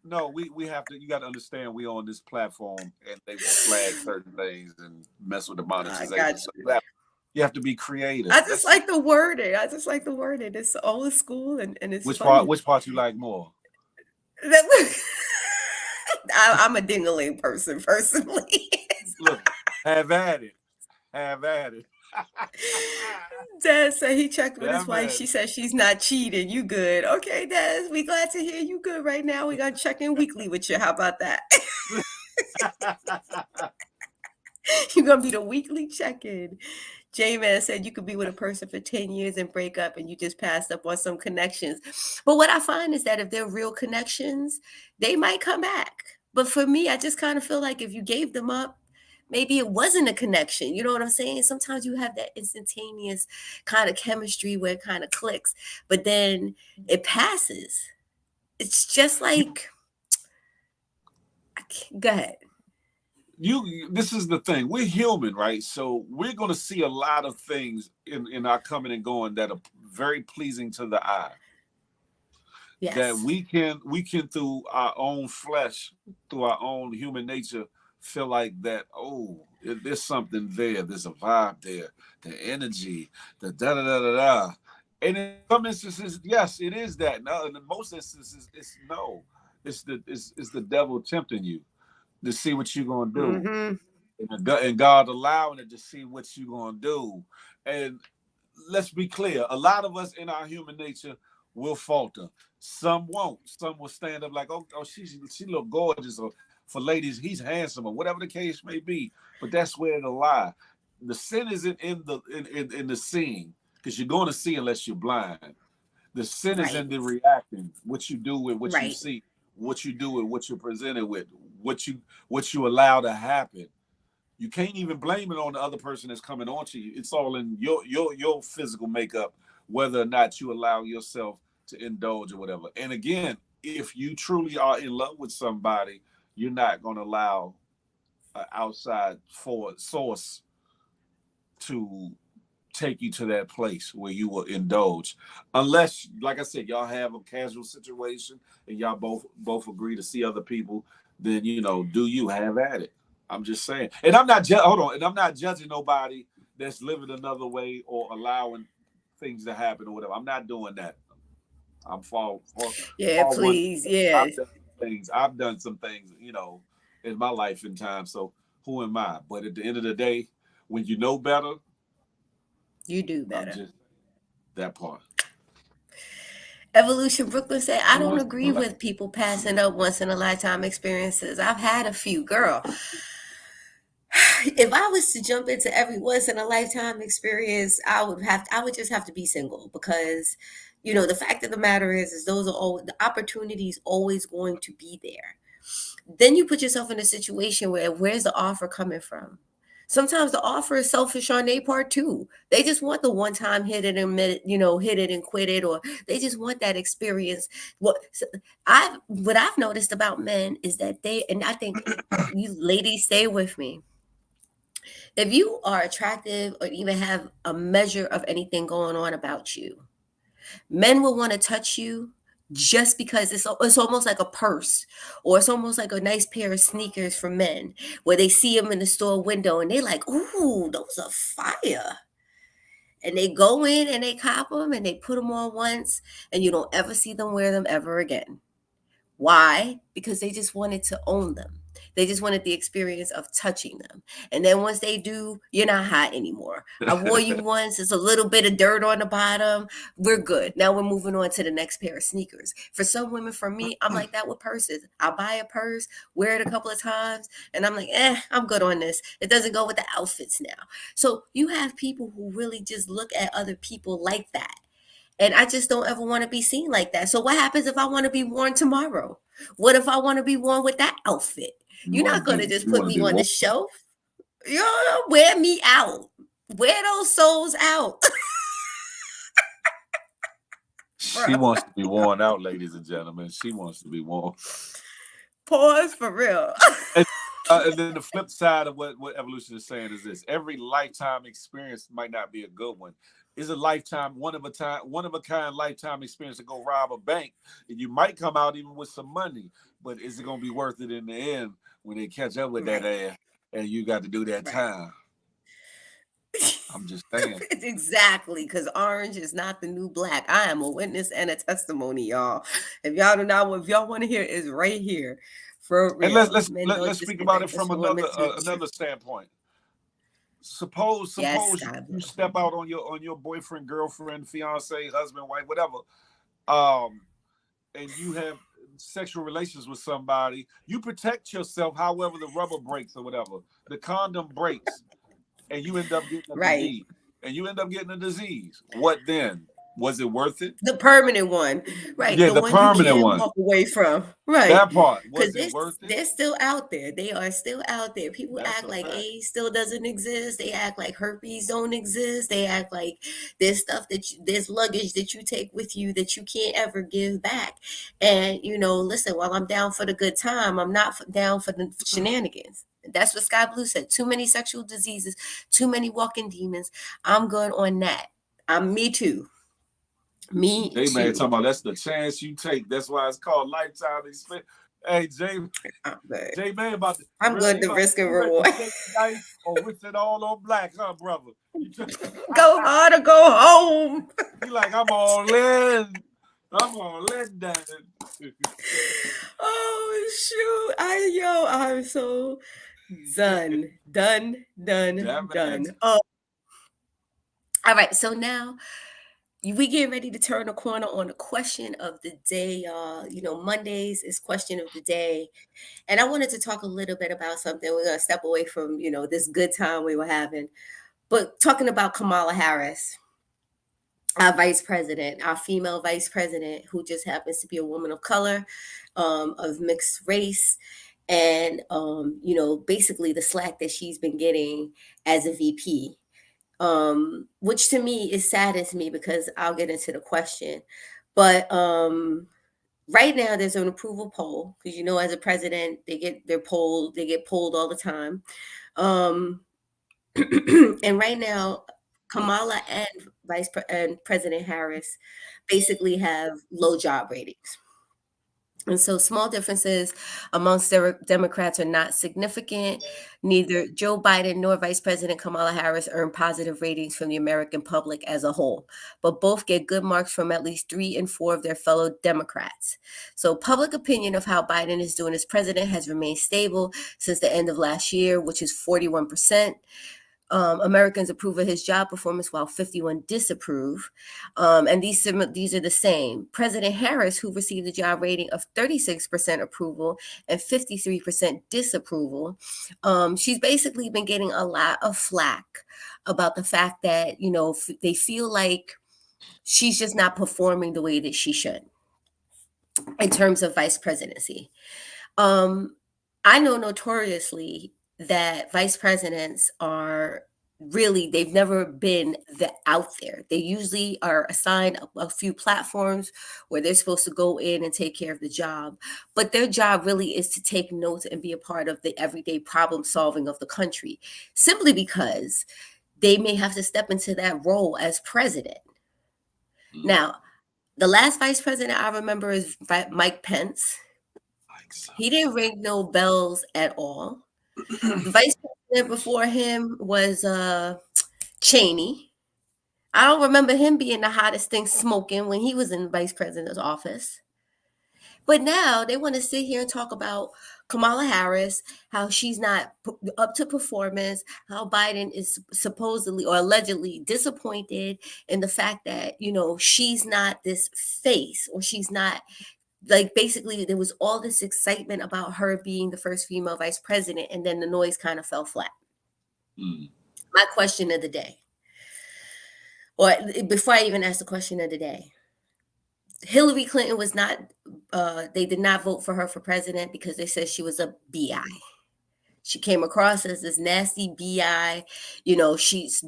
no, we have to you got to understand we on this platform and they will flag certain things and mess with the I monetization. got So you. you have to be I creative. just That's it. like the wording. I just like the wording. It's old school and it's Which part funny. which part you like more? I'm a Dingaling person personally. Look, have at it. Have at it. Dad said he checked with his Have wife. at She said she's not cheating. You good? Okay, Dad. We glad to hear you good right now. We gonna check in weekly with you. How about that? it. You're gonna be the weekly check-in. J-Man said you could be with a person for 10 years and break up and you just passed up on some connections. But what I find is that if they're real connections, they might come back. But for me, I just kind of feel like if you gave them up, maybe it wasn't a connection. You know what I'm saying? Sometimes you have that instantaneous kind of chemistry where it kind of clicks, but then it passes. It's just like, go ahead. You this is the thing. We're human, right? So we're gonna see a lot of things in our coming and going that are very pleasing to the eye. That Yes. we can through our own flesh, through our own human nature, feel like that, oh, there's something there, there's a vibe there, the energy, the da da da da da. And in some instances, yes, it is that. No, in most instances, it's no. It's the devil tempting you to see what you're gonna do. Mm-hmm. And God allowing it to see what you're gonna do. And let's be clear, a lot of us in our human nature, will falter. Some won't. Some will stand up like, oh, she look gorgeous, or for ladies, he's handsome, or whatever the case may be. But that's where it'll lie. The sin isn't in the seeing, because you're going to see unless you're blind. The sin is in Right. the reacting, what you do with what you Right. see, what you do with what you're presented with, what you allow to happen. You can't even blame it on the other person that's coming onto you. It's all in your physical makeup, whether or not you allow yourself to indulge or whatever. And again, if you truly are in love with somebody, you're not going to allow an outside source to take you to that place where you will indulge, unless, like I said, y'all have a casual situation and y'all both agree to see other people. Then do you have at it? I'm just saying, and I'm not hold on, and I'm not judging nobody that's living another way or allowing things to happen or whatever. I'm not doing that. I'm Yeah, far one. please. I've Yes, done things. I've done some things, in my life and time. So who am I? But at the end of the day, when you know better, you do I'm better. just that part. Evolution Brooklyn said, I don't Once in agree a life. with people passing up once in a lifetime experiences. I've had a few, girl. If I was to jump into every once in a lifetime experience, I would just have to be single because, the fact of the matter is those are all the opportunities always going to be there. Then you put yourself in a situation where's the offer coming from? Sometimes the offer is selfish on their part too. They just want the one time hit it and hit it and quit it, or they just want that experience. What I've noticed about men is that and I think you ladies stay with me. If you are attractive or even have a measure of anything going on about you, men will want to touch you just because it's almost like a purse, or it's almost like a nice pair of sneakers for men where they see them in the store window and they like, ooh, those are fire. And they go in and they cop them and they put them on once, and you don't ever see them wear them ever again. Why? Because they just wanted to own them. They just wanted the experience of touching them. And then once they do, you're not hot anymore. I wore you once, it's a little bit of dirt on the bottom. We're good. Now we're moving on to the next pair of sneakers. For some women, for me, I'm like that with purses. I'll buy a purse, wear it a couple of times, and I'm like, I'm good on this. It doesn't go with the outfits now. So you have people who really just look at other people like that. And I just don't ever want to be seen like that. So what happens if I want to be worn tomorrow? What if I want to be worn with that outfit? You You're want to not be going to just you put want to me be on the warm. shelf. You know, wear me out. Wear those souls out, She bro. wants to be worn out, ladies and gentlemen. She wants to be worn. Pause for real. And, and then the flip side of what evolution is saying is this: every lifetime experience might not be a good one. Is a lifetime, one of a kind lifetime experience to go rob a bank, and you might come out even with some money. But is it going to be worth it in the end when they catch up with that Right, ass and you got to do that right. time? I'm just saying. Exactly, because orange is not the new black. I am a witness and a testimony, y'all. If y'all do not, if y'all want to hear, is right here, for And real. Men don't let's just speak get about that it from just for women to. another standpoint. Yes, Suppose Sky you Blue. step out on your boyfriend, girlfriend, fiance, husband, wife, whatever, um, and you have sexual relations with somebody. You protect yourself, however the rubber breaks or whatever, the condom breaks, and you end up getting a Right. disease. What then? Was it worth it? The permanent one, right? Yeah, The the one you permanent can't one. walk away from, right? That part. Because Was it worth it? they're still out there. They are still out there. People That's act a like fact. AIDS still doesn't exist. They act like herpes don't exist. They act like there's stuff there's luggage that you take with you that you can't ever give back. And listen, while I'm down for the good time, I'm not down for the shenanigans. That's what Sky Blue said. Too many sexual diseases, too many walking demons. I'm good on that. I'm me too. Me J Man talking too. about that's the chance you take. That's why it's called lifetime experience. Hey, I'm good. J Man about to I'm good to risk and you ready reward. to take the dice or risk it all on black, huh, brother? Go hard or go home. He like I'm all in. I'm all in, damn it. Oh shoot! I'm so done, done, done, That man. done. Oh, all right. So now We getting ready to turn the corner on the question of the day, y'all. Mondays is question of the day. And I wanted to talk a little bit about something. We're going to step away from, this good time we were having. But talking about Kamala Harris, our vice president, our female vice president, who just happens to be a woman of color, of mixed race, and basically the slack that she's been getting as a VP, which to me is saddens me because I'll get into the question. But right now there's an approval poll because as a president they get polled all the time. Um, and right now, Kamala and and President Harris basically have low job ratings. And so small differences amongst Democrats are not significant. Neither Joe Biden nor Vice President Kamala Harris earn positive ratings from the American public as a whole, but both get good marks from at least 3 and 4 of their fellow Democrats. So public opinion of how Biden is doing as president has remained stable since the end of last year, which is 41%. Americans approve of his job performance while 51 disapprove. And these are the same. President Harris, who received a job rating of 36% approval and 53% disapproval, she's basically been getting a lot of flack about the fact that, they feel like she's just not performing the way that she should in terms of vice presidency. Um, I know notoriously that vice presidents are they've never been out there. They usually are assigned a few platforms where they're supposed to go in and take care of the job. But their job really is to take notes and be a part of the everyday problem solving of the country, simply because they may have to step into that role as president. Mm. Now, the last vice president I remember is Mike Pence. He didn't ring no bells at all. The vice president before him was Cheney. I don't remember him being the hottest thing smoking when he was in vice president's office. But now they want to sit here and talk about Kamala Harris, how she's not up to performance, how Biden is supposedly or allegedly disappointed in the fact that, she's not this face, or she's not, like, basically there was all this excitement about her being the first female vice president, and then the noise kind of fell flat. Mm. My question of the day, or before I even ask the question of the day, Hillary Clinton was not, they did not vote for her for president because they said she was a BI. She came across as this nasty BI.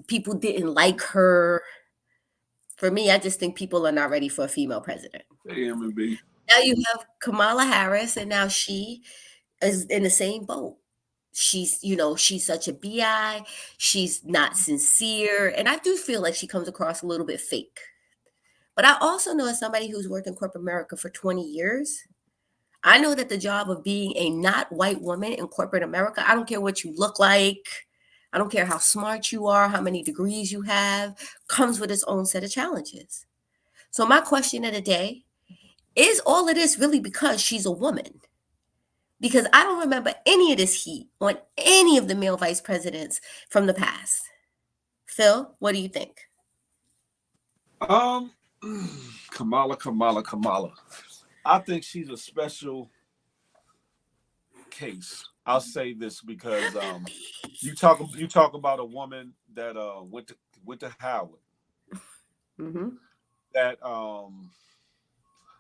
People didn't like her. For me, I just think people are not ready for a female president. AM and B. Now you have Kamala Harris, and now she is in the same boat. She's such a BI. She's not sincere. And I do feel like she comes across a little bit fake. But I also know, as somebody who's worked in corporate America for 20 years, I know that the job of being a not white woman in corporate America, I don't care what you look like, I don't care how smart you are, how many degrees you have, comes with its own set of challenges. So my question of the day is, all of this really because she's a woman? Because I don't remember any of this heat on any of the male vice presidents from the past. Phil, what do you think? Um, Kamala. I think she's a special case. I'll say this because you talk about a woman that went to Howard, Mm-hmm. that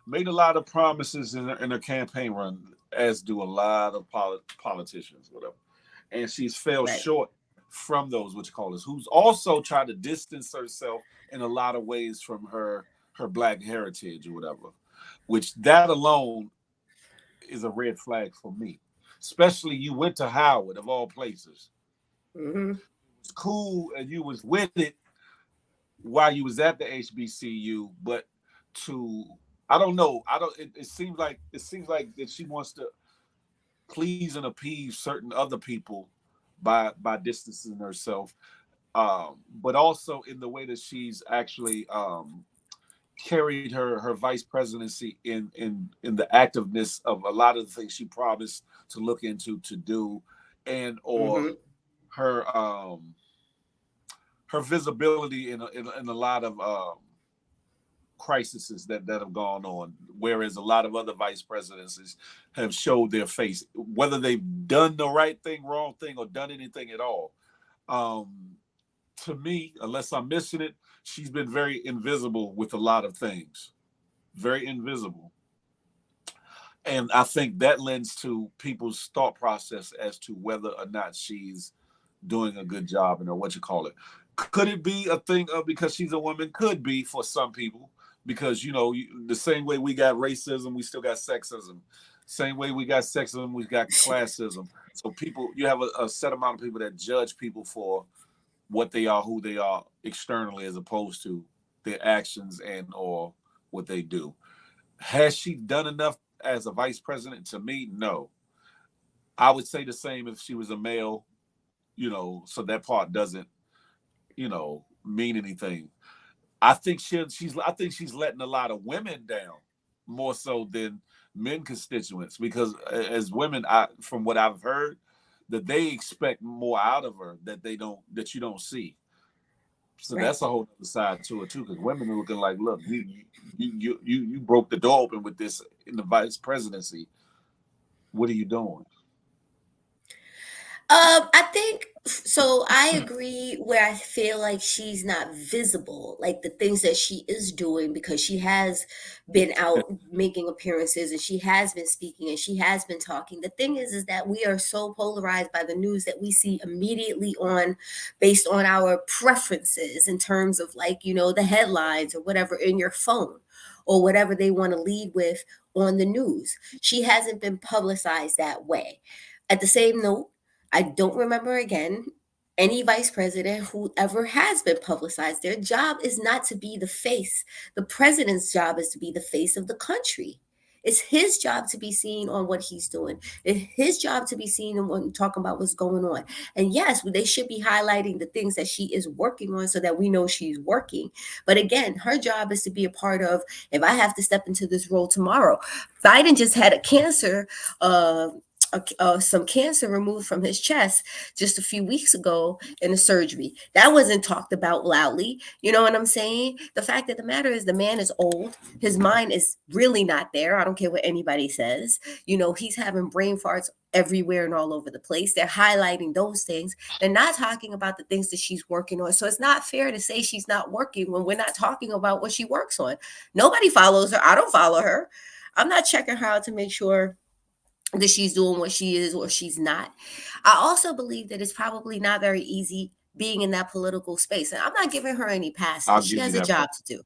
made a lot of promises in her campaign run, as do a lot of politicians, whatever. And she's fell Right. short from those, what you call this, who's also tried to distance herself in a lot of ways from her black heritage or whatever, which that alone is a red flag for me. Especially you went to Howard of all places. Mm-hmm. It's cool and you was with it while you was at the HBCU, but to I don't know. I don't. It seems like that she wants to please and appease certain other people by distancing herself, but also in the way that she's actually carried her vice presidency in the activeness of a lot of the things she promised to look into to do, and or Mm-hmm. her her visibility in a lot of crises that have gone on, whereas a lot of other vice presidencies have showed their face, whether they've done the right thing, wrong thing, or done anything at all. Um, to me, unless I'm missing it, she's been very invisible with a lot of things, very invisible. And I think that lends to people's thought process as to whether or not she's doing a good job and or what you call it. Could it be a thing of because she's a woman? Could be for some people because the same way we got racism, we still got sexism. Same way we got sexism, we got classism. So people, you have a set amount of people that judge people for what they are, who they are externally, as opposed to their actions and or what they do. Has she done enough as a vice president? To me, no. I would say the same if she was a male, so that part doesn't, mean anything. I think she's letting a lot of women down more so than men constituents because as women, from what I've heard, that they expect more out of her that you don't see. So Right. that's a whole other side to it too, because women are looking like, look, you broke the door open with this in the vice presidency. What are you doing? I think so. I agree where I feel like she's not visible, like the things that she is doing because she has been out making appearances and she has been speaking and she has been talking. The thing is that we are so polarized by the news that we see immediately on based on our preferences in terms of like, the headlines or whatever in your phone or whatever they want to lead with on the news. She hasn't been publicized that way. At the same note, I don't remember again any vice president who ever has been publicized. Their job is not to be the face. The president's job is to be the face of the country. It's his job to be seen on what he's doing. It's his job to be seen and talking about what's going on. And yes, they should be highlighting the things that she is working on so that we know she's working. But again, her job is to be a part of. If I have to step into this role tomorrow, Biden just had a cancer some cancer removed from his chest just a few weeks ago in a surgery. That wasn't talked about loudly. You know what I'm saying? The fact of the matter is the man is old. His mind is really not there. I don't care what anybody says. He's having brain farts everywhere and all over the place. They're highlighting those things. They're not talking about the things that she's working on. So it's not fair to say she's not working when we're not talking about what she works on. Nobody follows her. I don't follow her. I'm not checking her out to make sure that she's doing what she is or she's not. I also believe that it's probably not very easy being in that political space. And I'm not giving her any passes. I'll She give you has a that part. job to do.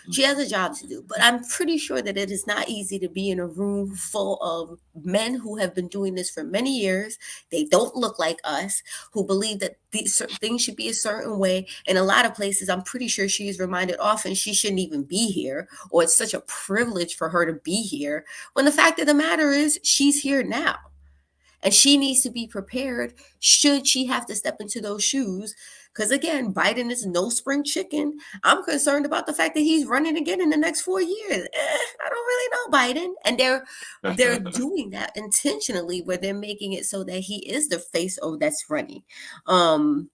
Mhm. She has a job to do. But I'm pretty sure that it is not easy to be in a room full of men who have been doing this for many years. They don't look like us, who believe that these certain things should be a certain way. In a lot of places, I'm pretty sure she is reminded often she shouldn't even be here, or it's such a privilege for her to be here. When the fact of the matter is, she's here now. And she needs to be prepared should she have to step into those shoes. Because again, Biden is no spring chicken. I'm concerned about the fact that he's running again in the next 4 years. I don't really know Biden. And they're doing that intentionally where they're making it so that he is the face of that's running. Um,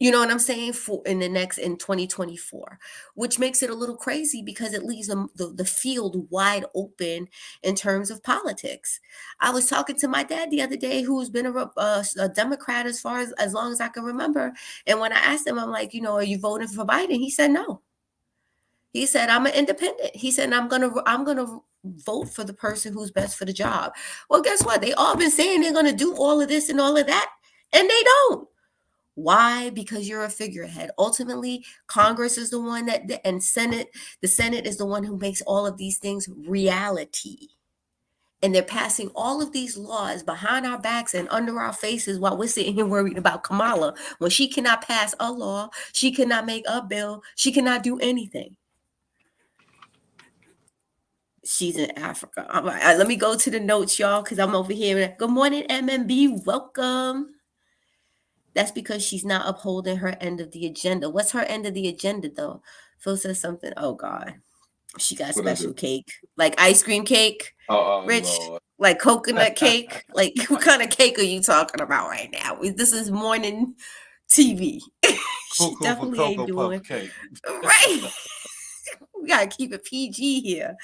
you know what I'm saying? For in 2024, which makes it a little crazy because it leaves the field wide open in terms of politics. I was talking to my dad the other day, who's been a Democrat as long as I can remember. And when I asked him, I'm like, are you voting for Biden? He said no. He said I'm an independent. He said I'm gonna vote for the person who's best for the job. Well, guess what? They all been saying they're gonna do all of this and all of that, and they don't. Why? Because you're a figurehead. Ultimately, Congress is the one and the Senate is the one who makes all of these things reality. And they're passing all of these laws behind our backs and under our faces while we're sitting here worried about Kamala when she cannot pass a law, she cannot make a bill, she cannot do anything. She's in Africa. Let me go to the notes, y'all, because I'm over here. Good morning, MMB. Welcome. That's because she's not upholding her end of the agenda. What's her end of the agenda, though? Phil says something. Oh, God. She got What I special do? cake. Like ice cream cake, Oh, Rich? Lord. Like coconut cake? Like, what kind of cake are you talking about right now? This is morning TV. She Cuckoo for definitely ain't Cocoa doing Puff Cake. right. We gotta keep it PG here.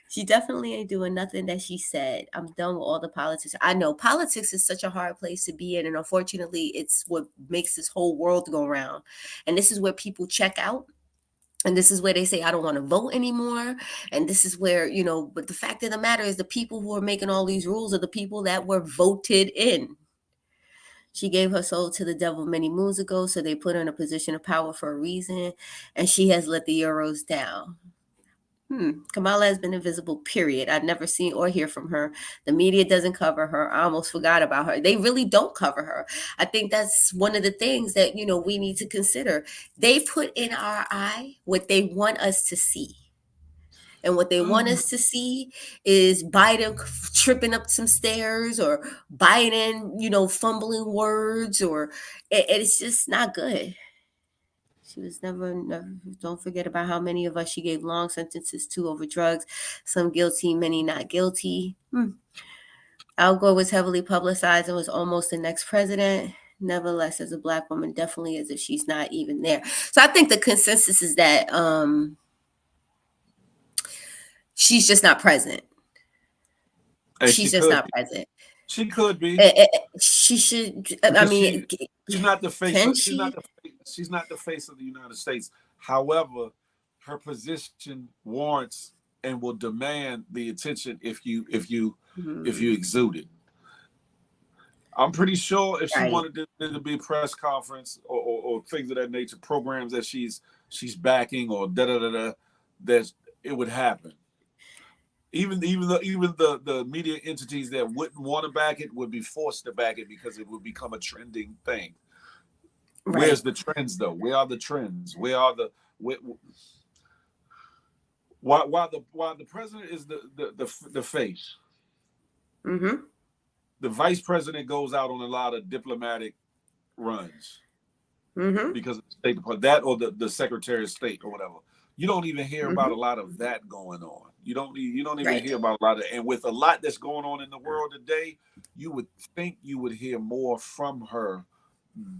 She definitely ain't doing nothing that she said. I'm done with all the politics. I know politics is such a hard place to be in, and unfortunately, it's what makes this whole world go round. And this is where people check out. And this is where they say, I don't want to vote anymore. And this is where, but the fact of the matter is the people who are making all these rules are the people that were voted in. She gave her soul to the devil many moons ago, so they put her in a position of power for a reason, and she has let the Euros down. Kamala has been invisible, period. I've never seen or hear from her. The media doesn't cover her. I almost forgot about her. They really don't cover her. I think that's one of the things that, we need to consider. They put in our eye what they want us to see. And what they want us to see is Biden tripping up some stairs or Biden, fumbling words, or it's just not good. She was never, don't forget about how many of us she gave long sentences to over drugs, some guilty, many not guilty. Al Gore was heavily publicized and was almost the next president. Nevertheless, as a black woman, definitely as if she's not even there. So I think the consensus is that she's just not present. Hey, she She's just could not be. present. She could be She should. I because mean, she's not the face can of she? she's not the face of the United States. However, her position warrants and will demand the attention if you Hmm, exude it. I'm pretty sure if she right, wanted to be a press conference or things of that nature, programs that she's backing or da da da da, that it would happen. Even the media entities that wouldn't want to back it would be forced to back it because it would become a trending thing. Where's right. the trends though? Where are the trends? Where are while the president is the face, Mm-hmm. the vice president goes out on a lot of diplomatic runs Mm-hmm. because of the State Department, that or the Secretary of State or whatever. You don't even hear about a Mm-hmm. lot of that going on. You don't even Right. hear about a lot of, and with a lot that's going on in the world today, you would think you would hear more from her,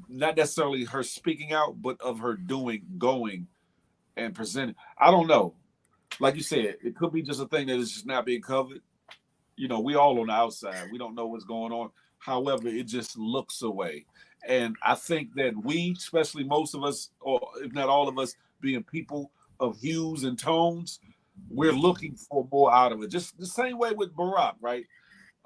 not necessarily her speaking out, but of her doing, going and presenting. I don't know. Like you said, it could be just a thing that is just not being covered. We all on the outside. We don't know what's going on. However, it just looks away. And I think that we, especially most of us, or if not all of us, being people of hues and tones, we're looking for more out of it. Just the same way with Barack, right?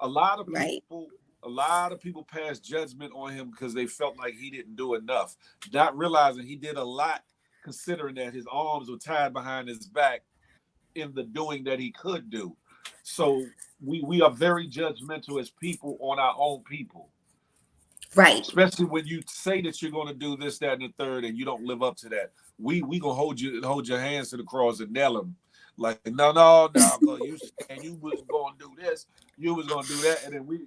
A lot of Right. people, a lot of people passed judgment on him because they felt like he didn't do enough, not realizing he did a lot, considering that his arms were tied behind his back in the doing that he could do. So we are very judgmental as people on our own people, Right. especially when you say that you're going to do this, that, and the third, and you don't live up to that. We gonna hold your hands to the cross and nail them. Like no, no, no, cause you saying you was going to do this, you was going to do that, and then we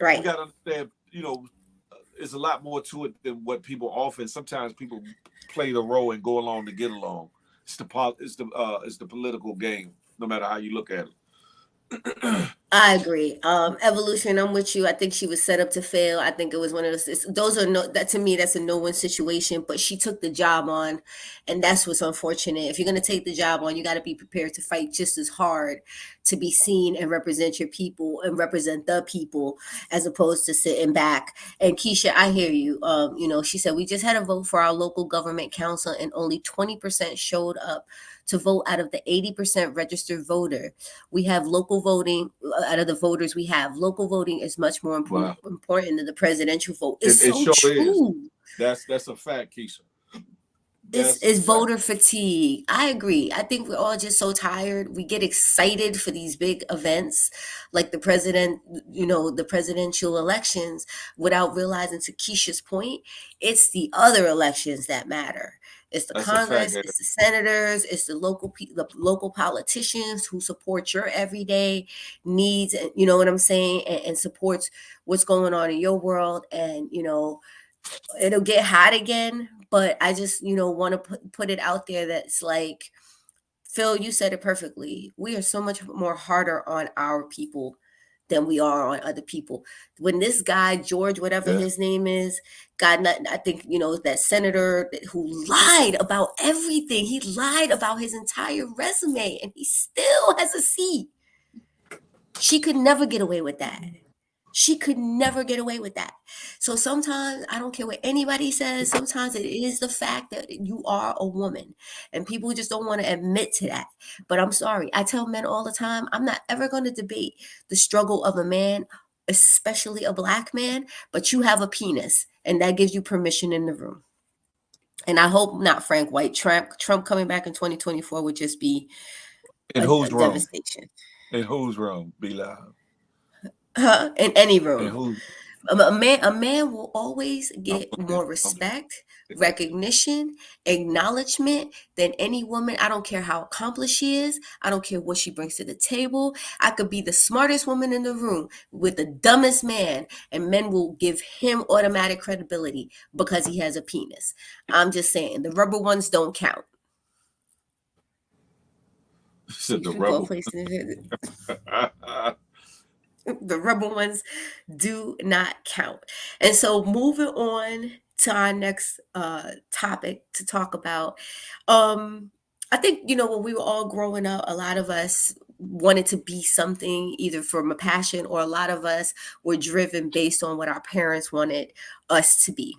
Right. got to understand. It's a lot more to it than what people often. Sometimes people play the role and go along to get along. It's the political game, no matter how you look at it. I agree. Evolution, I'm with you. I think she was set up to fail. I think it was one of those. Those are no. That to me, that's a no-win situation. But she took the job on, and that's what's unfortunate. If you're gonna take the job on, you got to be prepared to fight just as hard to be seen and represent your people and represent the people, as opposed to sitting back. And Keisha, I hear you. She said we just had a vote for our local government council, and only 20% showed up to vote out of the 80% registered voter. We have local voting. Out of the voters we have, local voting is much more Wow, important than the presidential vote. It's it so sure is. true. That's a fact, Keisha. It's, That's a it's fact. voter fatigue. I agree. I think we're all just so tired. We get excited for these big events like the presidential elections without realizing, to Keisha's point, it's the other elections that matter. It's the That's a fact. Congress, it's the senators, it's the local politicians who support your everyday needs, and you know what I'm saying, and supports what's going on in your world. And it'll get hot again, but I just want to put it out there that's like, Phil, you said it perfectly. We are so much more harder on our people than we are on other people. When this guy, George, whatever Yeah. his name is, got nothing, I think, that senator who lied about everything. He lied about his entire resume and he still has a seat. She could never get away with that. She could never get away with that. So sometimes, I don't care what anybody says, sometimes it is the fact that you are a woman and people just don't want to admit to that. But I'm sorry. I tell men all the time, I'm not ever going to debate the struggle of a man, especially a black man, but you have a penis and that gives you permission in the room. And I hope not Frank White. Trump coming back in 2024 would just be In a whose room? devastation. In whose room? Be loud. Huh? In any In room. whose? A man will always I'm get playing. more I'm playing. respect, recognition, acknowledgement than any woman. I don't care how accomplished she is. I don't care what she brings to the table. I could be the smartest woman in the room with the dumbest man, and men will give him automatic credibility because he has a penis. I'm just saying, the rubber ones don't count. Said These the people are rebel. placing the rubber ones do not count. And so moving on to our next topic to talk about, I think, when we were all growing up, a lot of us wanted to be something either from a passion, or a lot of us were driven based on what our parents wanted us to be.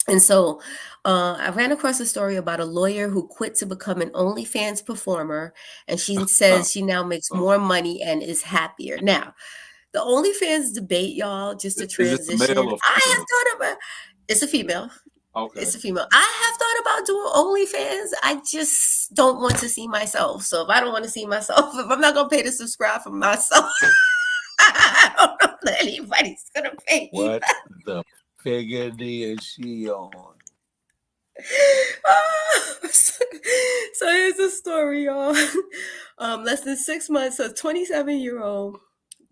And so I ran across a story about a lawyer who quit to become an OnlyFans performer, and she says she now makes more money and is happier. Now, the OnlyFans debate, y'all, just to Is it a male transition, or I have female? thought about. It's a female. Okay. It's a female. I have thought about doing OnlyFans. I just don't want to see myself. So if I don't want to see myself, if I'm not gonna pay to subscribe for myself, I don't know that anybody's gonna pay me. What the figure is she on? So here's the story, y'all. Less than 6 months, a 27-year-old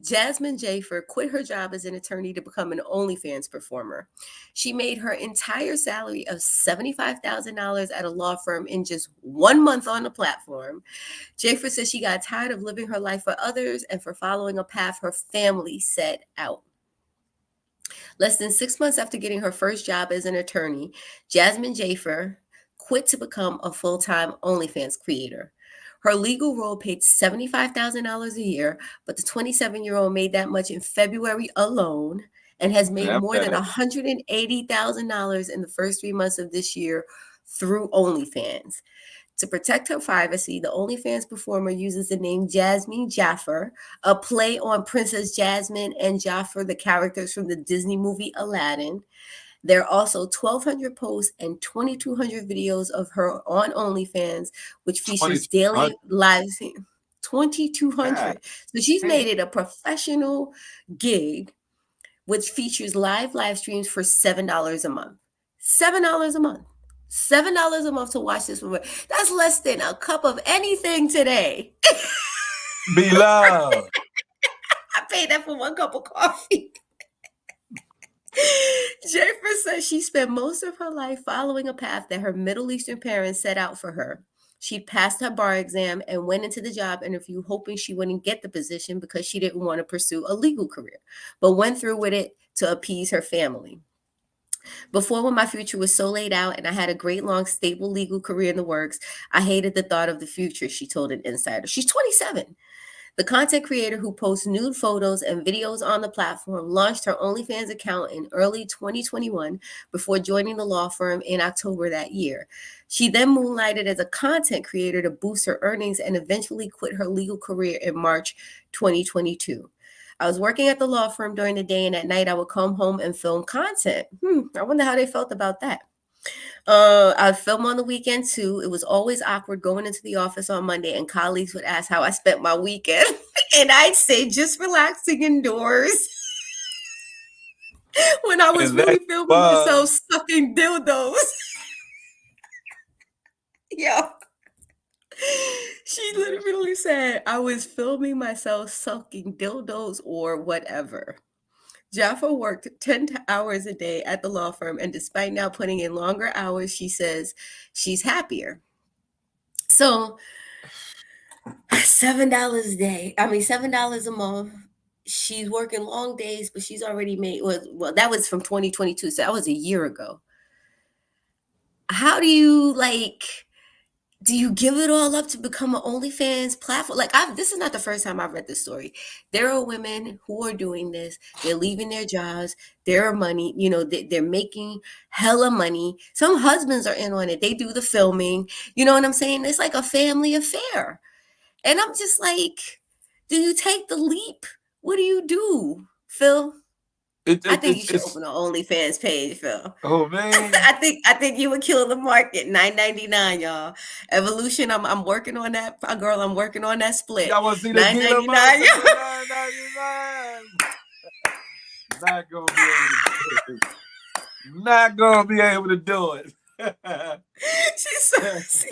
Jasmine Jafer quit her job as an attorney to become an OnlyFans performer. She made her entire salary of $75,000 at a law firm in just 1 month on the platform. Jafer says she got tired of living her life for others and for following a path her family set out. Less than 6 months after getting her first job as an attorney, Jasmine Jafer quit to become a full time OnlyFans creator. Her legal role paid $75,000 a year, but the 27-year-old made that much in February alone and has made Damn more than that. $180,000 in the first 3 months of this year through OnlyFans. To protect her privacy, the OnlyFans performer uses the name Jasmine Jaffer, a play on Princess Jasmine and Jaffer, the characters from the Disney movie Aladdin. There are also 1,200 posts and 2,200 videos of her on OnlyFans, which features daily 2,200. lives. God 2,200. So she's damn. made it a professional gig, which features live streams for $7 a month. $7 a month. $7 a month to watch this movie. That's less than a cup of anything today. Be loud. I paid that for one cup of coffee. Jennifer says she spent most of her life following a path that her Middle Eastern parents set out for her. She passed her bar exam and went into the job interview hoping she wouldn't get the position because she didn't want to pursue a legal career, but went through with it to appease her family. Before, when my future was so laid out and I had a great, long, stable legal career in the works, I hated the thought of the future, she told an insider. She's 27. The content creator who posts nude photos and videos on the platform launched her OnlyFans account in early 2021 before joining the law firm in October that year. She then moonlighted as a content creator to boost her earnings and eventually quit her legal career in March 2022. I was working at the law firm during the day, and at night I would come home and film content. I wonder how they felt about that. I'd film on the weekend too. It was always awkward going into the office on Monday, and colleagues would ask how I spent my weekend. And I'd say, just relaxing indoors when I was And that really filming myself was. sucking dildos. Yo, she Yes. literally said, I was filming myself sucking dildos or whatever. Jaffa worked 10 hours a day at the law firm, and despite now putting in longer hours, she says she's happier. So $7 a day. I mean, $7 a month. she's working long days, but she's already made, well, that was from 2022, so that was a year ago. How do you like? Do you give it all up to become an OnlyFans platform? Like, this is not the first time I've read this story. There are women who are doing this. They're leaving their jobs. There are money, they're making hella money. Some husbands are in on it. They do the filming. You know what I'm saying? It's like a family affair. And I'm just like, do you take the leap? What do you do, Phil? I think you should It's open an OnlyFans page, Phil. oh man. I think you would kill the market. 9.99, y'all. Evolution. I'm working on that, girl. I'm working on that split. Y'all want to see the Nine dealer ninety nine. motherfucker? 9.99. Not gonna be able to do it. Not gonna be able to do it. She's so.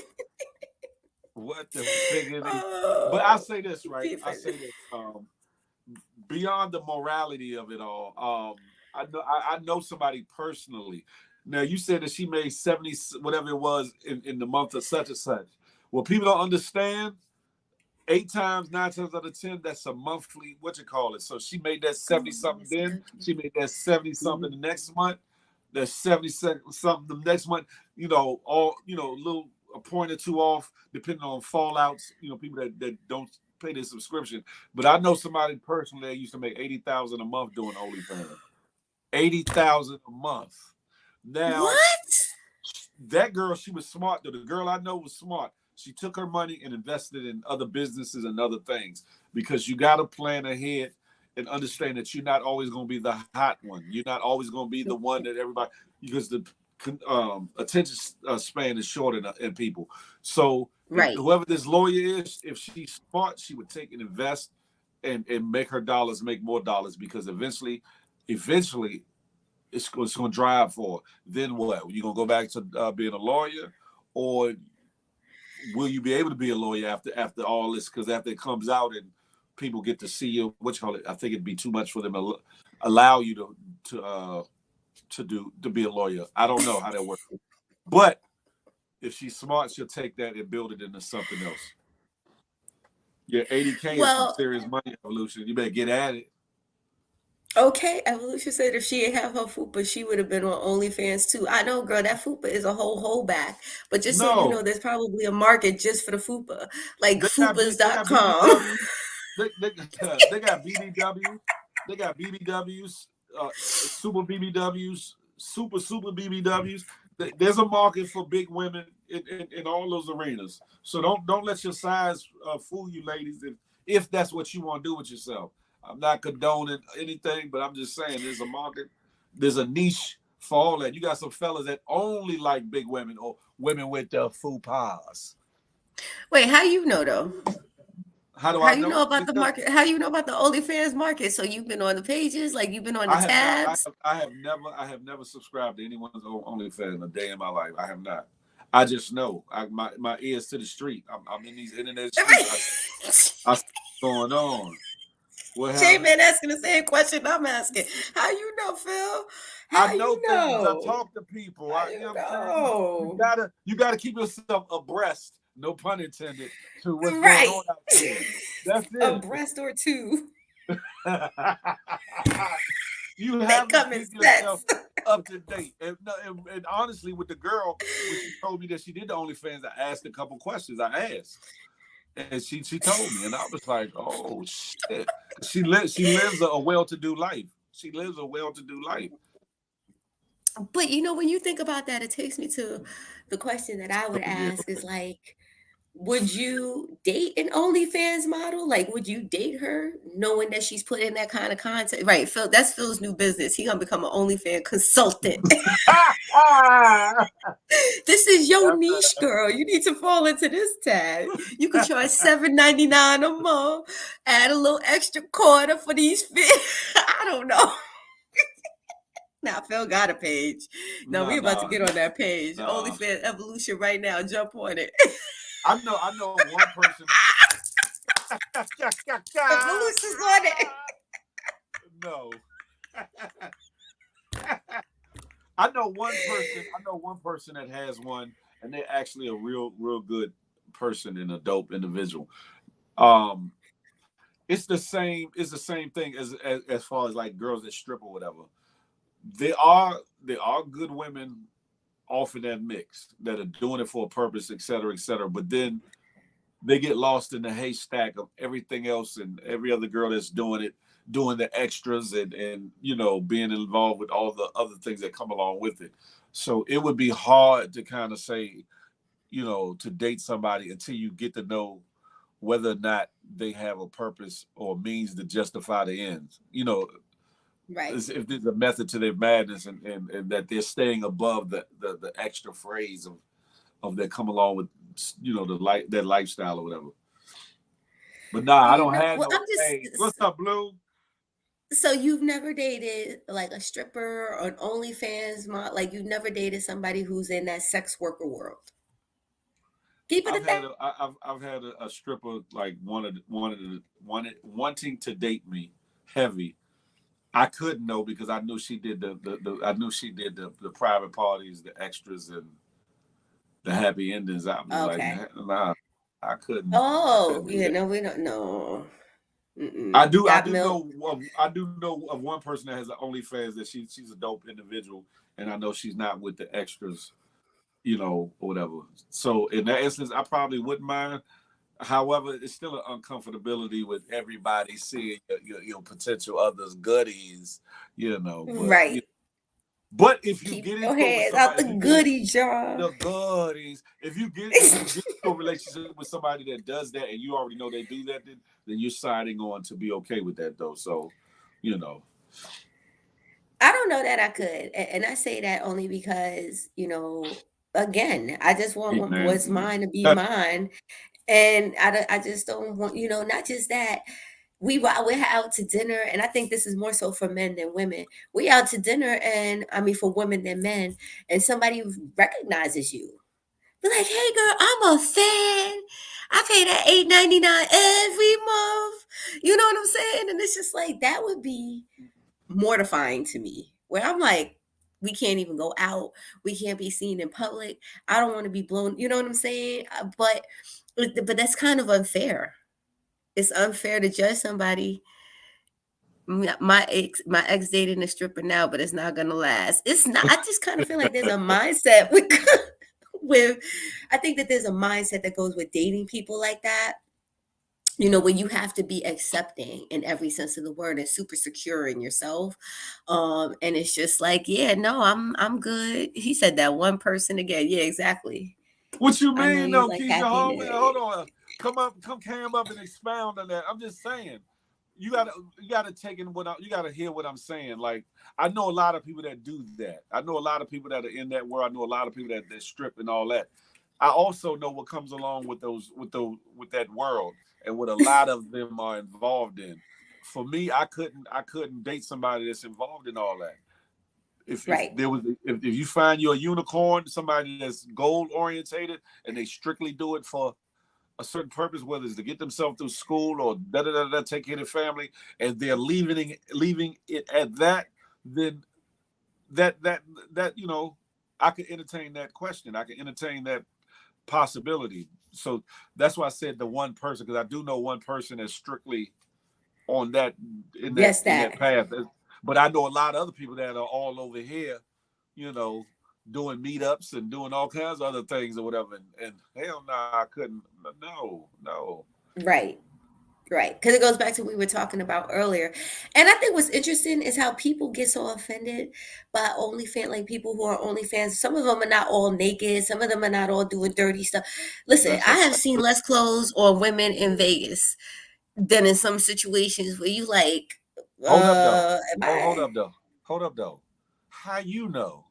What the figure? But I Oh, say this, right? I people. say this. Beyond the morality of it all, I know somebody personally. Now you said that she made 70 whatever it was in the month of such and such. Well, people don't understand. 8 times, 9 times out of 10, that's a monthly, what you call it. So she made that Oh, 70 something yes, then. gotcha. She made that 70 something Mhm. the next month. That's 70 something the next month. All a little a point or two off, depending on fallouts, people that don't pay their subscription. But I know somebody personally that used to make 80,000 a month doing OnlyFans. 80,000 a month. Now What? that girl, she was smart though. The girl I know was smart. She took her money and invested in other businesses and other things because you got to plan ahead and understand that you're not always going to be the hot one. You're not always going to be the one that everybody, because the attention span is short in people. So if Right. whoever this lawyer is, if she's smart, she would take and invest and make her dollars make more dollars because eventually it's going to drive for her. Then what? You going to go back to being a lawyer, or will you be able to be a lawyer after all this? Because after it comes out and people get to see you, what you call it? I think it'd be too much for them to allow you to be a lawyer. I don't know how that works, but if she's smart, she'll take that and build it into something else. Yeah, 80K is some Well, serious money, Evolution. You better get at it. okay, Evolution said if she didn't have her fupa, she would have been on OnlyFans too. I know, girl, that fupa is a whole holdback. But just so you know, No, there's probably a market just for the fupa, like they got fupas.com. BBW. They they got BBW. They got BBWs, super BBWs, super BBWs. There's a market for big women in all those arenas. So don't let your size fool you, ladies. If that's what you want to do with yourself, I'm not condoning anything, but I'm just saying there's a market, there's a niche for all that. You got some fellas that only like big women or women with the faux pas. Wait, how you know though? How do How I you know know? about the Because market? How you know about the OnlyFans market? So you've been on the pages, like you've been on the I have not. tabs. I have never subscribed to anyone's OnlyFans a day in my life. I have not. I just know. My ears to the street. I'm in these internet streets. I see what's going on. What J happened? Man asking the same question I'm asking. How you know, Phil? I How know you things because I know? talk to people. How You you know what I'm saying? know? You gotta keep yourself abreast. No pun intended to what's going Right. on out there. That's A it. breast or two. You They have to come in keep yourself sets. up to date. And honestly, with the girl, when she told me that she did the OnlyFans, I asked a couple questions. I asked, and she told me, and I was like, oh shit. She lives a well-to-do life. She lives a well-to-do life. But when you think about that, it takes me to the question that I So would yeah, ask is like, would you date an OnlyFans model? Like, would you date her knowing that she's putting that kind of content? Right, Phil, that's Phil's new business. He gonna become an OnlyFans consultant. This is your that's niche, girl. You need to fall into this tag. You could charge $7.99 a month, add a little extra quarter for these I don't know. Now Phil got a page. Now we no, about to no, get on that page. no. OnlyFans Evolution right now. Jump on it. I know one person. Evolution's on it. No. I know one person. I know one person that has one, and they're actually a real good person and a dope individual. Um, it's the same. It's the same thing as far as like girls that strip or whatever. There are good women off in that mix that are doing it for a purpose, et cetera, et cetera. But then they get lost in the haystack of everything else and every other girl that's doing it, doing the extras and being involved with all the other things that come along with it. So it would be hard to kind of say, to date somebody until you get to know whether or not they have a purpose or means to justify the ends. Right. As if there's a method to their madness and that they're staying above the extra phrase of that come along with the that lifestyle or whatever. But nah, I don't have Well, no. I'm just. Hey, what's up, Blue? So you've never dated like a stripper or an OnlyFans mod? Like you've never dated somebody who's in that sex worker world? Keep it I've at that. had I've had a stripper like wanting to date me heavy. I couldn't know because I knew she did the I knew she did the private parties, the extras, and the happy endings. I was like, Okay. nah, I Oh, couldn't do yeah, that. no, we don't know. I Mm-mm. do I Got do milk. know I do know of one person that has an OnlyFans that she's a dope individual, and I know she's not with the extras, or whatever. So in that instance, I probably wouldn't mind. However, it's still an uncomfortability with everybody seeing your potential others' goodies, But Right. but if you Keep get your into it with hands out somebody, the if you get goodie jar. the goodies, if you get into a relationship with somebody that does that, and you already know they do that, then you're signing on to be okay with that, though. So, you know, I don't know that I could. And I say that only because, again, I just want hey what's man, mine to be mine. And I just don't want, not just that. We're out to dinner, and I think this is more so for men than women. We out to dinner, and I mean for women than men, and somebody recognizes you. Be like, hey girl, I'm a fan. I pay that $8.99 every month. You know what I'm saying? And it's just like that would be mortifying to me. Where I'm like, we can't even go out. We can't be seen in public. I don't want to be blown. You know what I'm saying? But that's kind of unfair. It's unfair to judge somebody. My ex dating a stripper now, but it's not gonna last. It's not. I just kind of feel like there's a mindset with with. I think that there's a mindset that goes with dating people like that. When you have to be accepting in every sense of the word and super secure in yourself. And it's just like, yeah, no, I'm good. He said that one person again. Yeah, exactly. what you I know mean you though, like Keisha? Homie, hold happiness. on, come cam up and expound on that. I'm just saying, you gotta take in you gotta hear what I'm saying. Like I know a lot of people that do that. I know a lot of people that are in that world. I know a lot of people that strip and all that. I also know what comes along with that world and what a lot of them are involved in. For me, I couldn't date somebody that's involved in all that. If Right. there was if you find you a unicorn, somebody that's goal orientated and they strictly do it for a certain purpose, whether it's to get themselves through school or take care of their family, and they're leaving it at that, then that that that I could entertain that question. I could entertain that possibility. So that's why I said the one person, because I do know one person that's strictly on that Just in that. that path. But I know a lot of other people that are all over here, you know, doing meetups and doing all kinds of other things or whatever. And hell no, I couldn't. No, no. Right. Right. Because it goes back to what we were talking about earlier. And I think what's interesting is how people get so offended by OnlyFans, like people who are OnlyFans. Some of them are not all naked. Some of them are not all doing dirty stuff. Listen, That's a I have fact. seen less clothes on women in Vegas than in some situations where you like, Hold up though. am Hold I? up though. Hold up though. How you know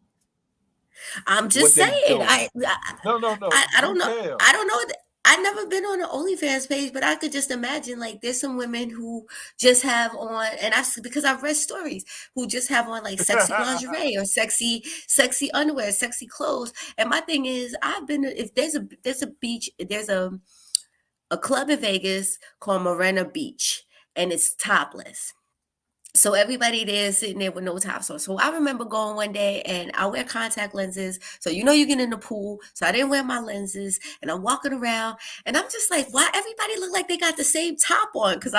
I'm just what they saying. doing? I, I No, no, no. I Do don't know. tell. I don't know. I've never been on an OnlyFans page, but I could just imagine like there's some women who just have on, and because I've read stories who just have on like sexy lingerie or sexy underwear, sexy clothes. And my thing is, I've been if there's a beach, there's a club in Vegas called Marina Beach, and it's topless. So everybody there is sitting there with no tops on. So I remember going one day and I wear contact lenses. So you get in the pool. So I didn't wear my lenses and I'm walking around and I'm just like, why everybody look like they got the same top on? Because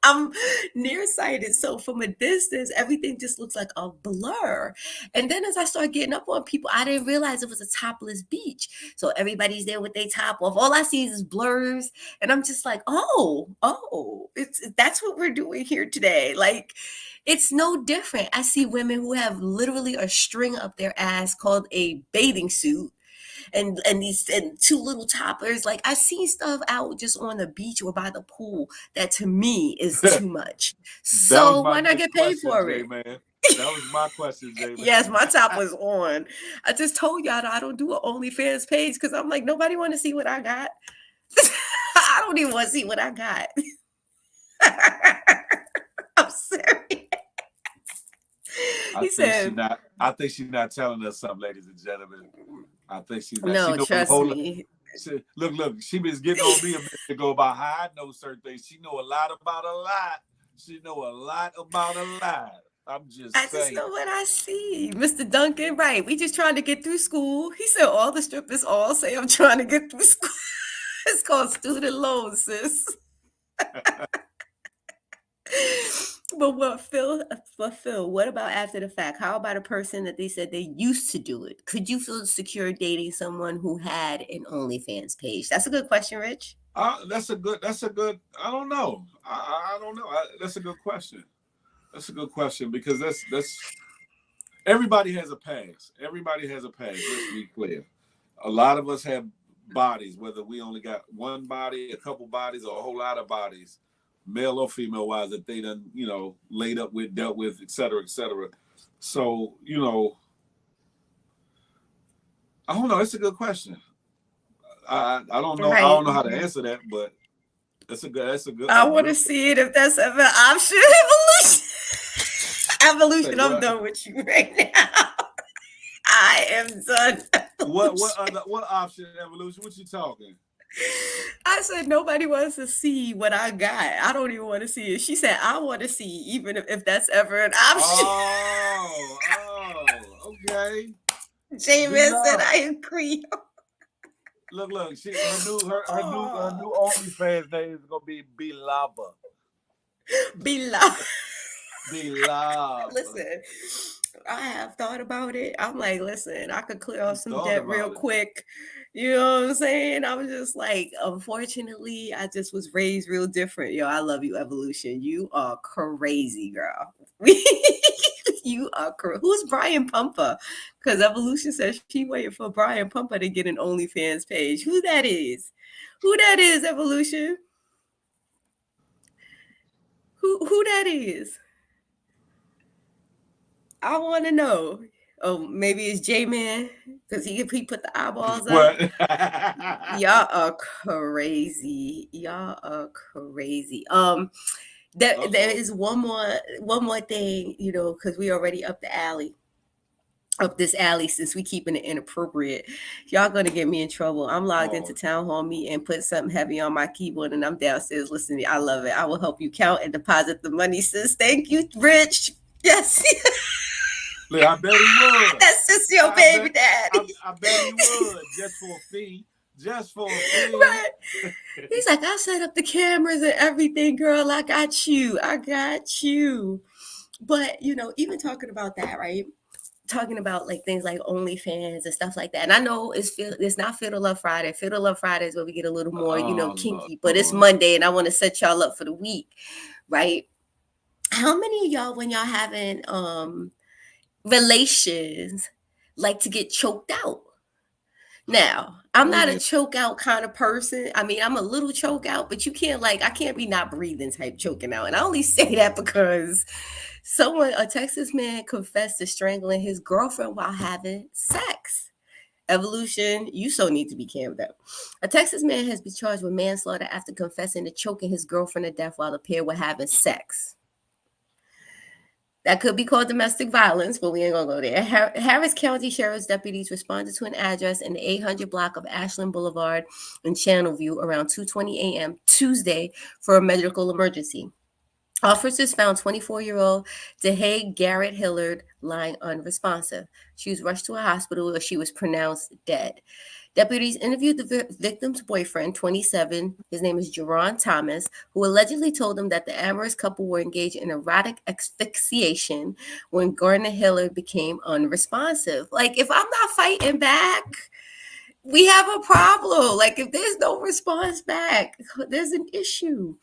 I'm nearsighted. So from a distance, everything just looks like a blur. And then as I start getting up on people, I didn't realize it was a topless beach. So everybody's there with their top off. All I see is blurs. And I'm just like, oh, that's what we're doing here today. Like, it's no different. I see women who have literally a string up their ass called a bathing suit and these and two little toppers. Like I see stuff out just on the beach or by the pool that to me is too much. That was So my why not next get paid question, for J it? man. That was my question, J Yes, my top man. was on. I just told y'all that I don't do an OnlyFans page because I'm like nobody want to see what I got. I don't even want to see what I got. I'm serious. I He think she said, not. I think she's not telling us something, ladies and gentlemen. I think she's not. She "No, know a trust whole lot. me." Look. She was getting on me a minute ago about how I know certain things. She know a lot about a lot. She know a lot about a lot. I'm I just just saying. know what I see. Mr. Duncan, right. We just trying to get through school. He said all the strippers all say I'm trying to get through school. It's called student loans, sis. But Phil, what about after the fact? How about a person that they said they used to do it? Could you feel secure dating someone who had an OnlyFans page? That's a good question, Rich. That's a good. That's a good. I don't know. I don't know. That's a good question. That's a good question because that's everybody has a past. Everybody has a past. Let's be clear. A lot of us have bodies, whether we only got one body, a couple bodies, or a whole lot of bodies, male or female wise, that they done, laid up with, dealt with, et cetera, et cetera. So, I don't know. It's a good question. I don't know. I don't Right. know how to answer that, but I a want real to good see it question. if that's ever an option. Evolution. Say Evolution, I'm what? done with you right now. I am done. What option evolution? What you talking? I said nobody wants to see what I got. I don't even want to see it. She said I want to see, even if that's ever an option. Okay. Be Jamin said love. I agree. Look. She her new Oh, OnlyFans name is gonna be Lava. be love. Be Lava. Listen, I have thought about it. I'm like, listen, I could clear off You some thought debt real about it. quick. You know what I'm saying? I was just like, unfortunately, I just was raised real different. Yo, I love you, Evolution. You are crazy, girl. You are crazy. Who's Brian Pumper? Because Evolution says she waiting for Brian Pumper to get an OnlyFans page. Who that is? Who that is, Evolution? Who that is? I want to know. Oh, maybe it's J Man because he put the eyeballs up. What? Y'all are crazy. Y'all are crazy. There Uh-oh. is one more thing, because we already up this alley since we keeping it inappropriate. Y'all gonna get me in trouble. I'm logged into Oh, town hall meeting and put something heavy on my keyboard and I'm downstairs listening. I love it. I will help you count and deposit the money, sis. Thank you, Rich. Yes. look, I bet he would. That's just your I baby bet I, daddy. I bet he would just for a fee. Just for a fee. Right. He's like, I set up the cameras and everything, girl. I got you. I got you. But, even talking about that, right? Talking about like things like OnlyFans and stuff like that. And I know it's not Feel to Love Friday. Feel to Love Friday is where we get a little more, Oh kinky, but it's Lord. Monday and I want to set y'all up for the week, right? How many of y'all, when y'all having relations, like to get choked out? Now, I'm not a Yeah. choke out kind of person. I mean, I'm a little choke out, but you can't I can't be not breathing type choking out. And I only say that because a Texas man confessed to strangling his girlfriend while having sex. Evolution, you so need to be cammed up. A Texas man has been charged with manslaughter after confessing to choking his girlfriend to death while the pair were having sex. That could be called domestic violence, but we ain't gonna go there. Harris County Sheriff's deputies responded to an address in the 800 block of Ashland Boulevard in Channelview around 2:20 a.m. Tuesday for a medical emergency. Officers found 24-year-old DeHay Garrett Hillard lying unresponsive. She was rushed to a hospital where she was pronounced dead. Deputies interviewed the victim's boyfriend, 27, his name is Jerron Thomas, who allegedly told them that the amorous couple were engaged in erotic asphyxiation when Gardner Hillard became unresponsive. Like, if I'm not fighting back, we have a problem. Like, if there's no response back, there's an issue.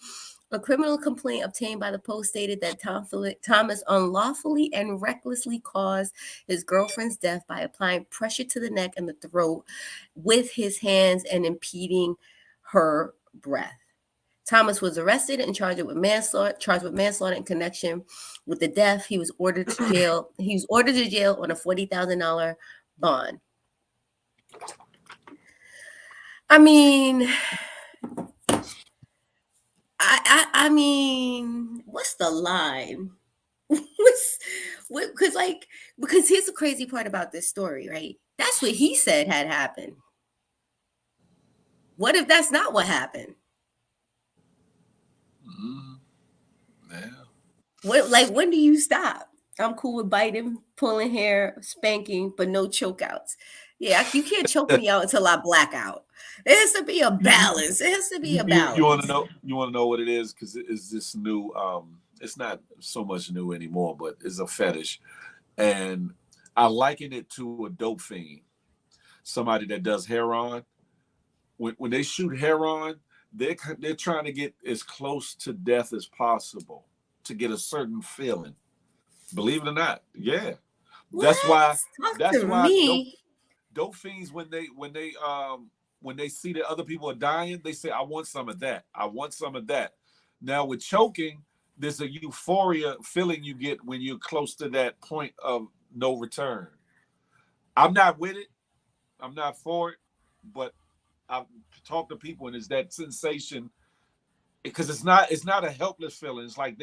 A criminal complaint obtained by the Post stated that Thomas unlawfully and recklessly caused his girlfriend's death by applying pressure to the neck and the throat with his hands and impeding her breath. Thomas was arrested and charged with manslaughter in connection with the death. He was ordered to jail. He was ordered to jail on a $40,000 bond. I mean, I mean, what's the line? Because here's the crazy part about this story, right? That's what he said had happened. What if that's not what happened? Yeah. When do you stop? I'm cool with biting, pulling hair, spanking, but no choke outs. Yeah, you can't choke me out until I black out. There has to be a balance. There has to be a You want to balance. know? You want to know what it is? Because it is this new. It's not so much new anymore, but it's a fetish, and I liken it to a dope fiend. Somebody that does heroin. When they shoot heroin, they're trying to get as close to death as possible to get a certain feeling. Believe it or not, yeah. That's What? why. Talk That's to why me. dope fiends when they see that other people are dying, they say, "I want some of that. I want some of that." Now with choking, there's a euphoria feeling you get when you're close to that point of no return. I'm not with it. I'm not for it, but I've talked to people and it's that sensation because it's not a helpless feeling. It's like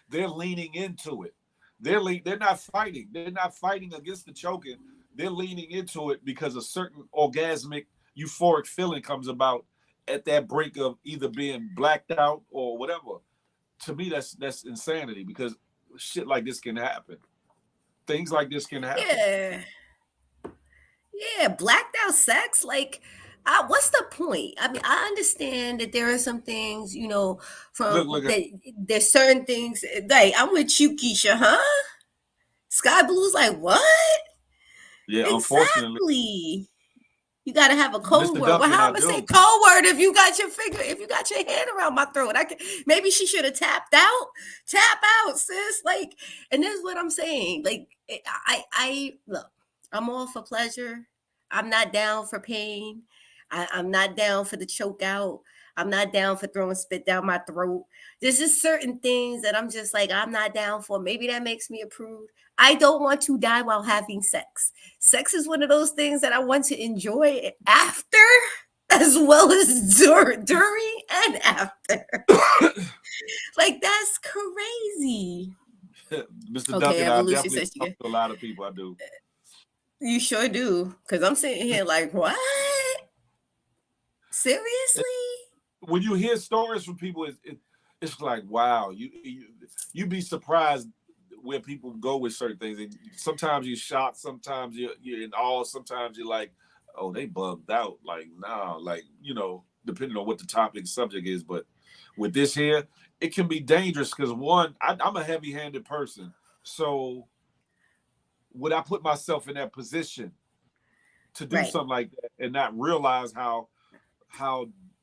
they're leaning into it. They're not fighting. They're not fighting against the choking. They're leaning into it because a certain orgasmic euphoric feeling comes about at that brink of either being blacked out or whatever. To me, that's insanity because shit like this can happen. Things like this can happen. Yeah. Yeah, blacked out sex. Like, what's the point? I mean, I understand that there are some things, Look at that there's certain things. Like, I'm with you, Keisha, huh? Sky Blue's like, what? yeah. Unfortunately, Exactly. You gotta have a code Mr. word. Well, Duncan, how I I'm gonna say do. code word if you got your hand around my throat? Maybe she should have tapped out. Tap out, sis. Like, and this is what I'm saying. Like, I look. I'm all for pleasure. I'm not down for pain. I'm not down for the choke out. I'm not down for throwing spit down my throat. There's just certain things that I'm just like I'm not down for. Maybe that makes me approve. I don't want to die while having sex. Sex is one of those things that I want to enjoy after as well as during and after. Like, that's crazy. Mr. Okay, Duncan, I Evolution definitely says talk to a lot of people. I do. you sure do. Because I'm sitting here like, what? Seriously? When you hear stories from people, it's like wow, you'd be surprised where people go with certain things. And sometimes you're shocked, sometimes you're in awe, sometimes you're like, oh, they bugged out. Like nah, like depending on what the topic subject is. But with this here, it can be dangerous because one, I'm a heavy-handed person, so would I put myself in that position to do Right. something like that and not realize how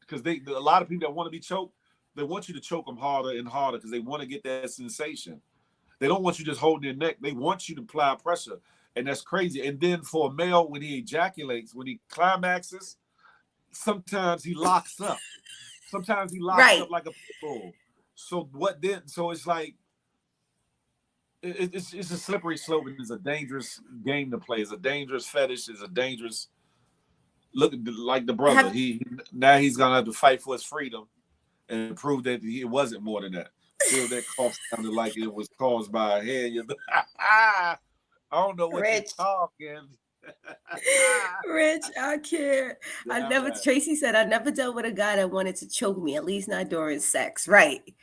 because they a lot of people that want to be choked, they want you to choke them harder and harder because they want to get that sensation. They don't want you just holding their neck. They want you to apply pressure, and that's crazy. And then for a male, when he ejaculates, when he climaxes, sometimes he locks up. Sometimes he locks Right. up like a pit bull. So what then? So it's like it's a slippery slope and it's a dangerous game to play. It's a dangerous fetish. It's a dangerous look like the brother. Have He now he's gonna have to fight for his freedom and prove that it wasn't more than that. Still, that cough sounded like it was caused by a head. I don't know what you're Rich. talking. Rich, I can't. Damn right. Tracy said, I never dealt with a guy that wanted to choke me, at least not during sex. Right.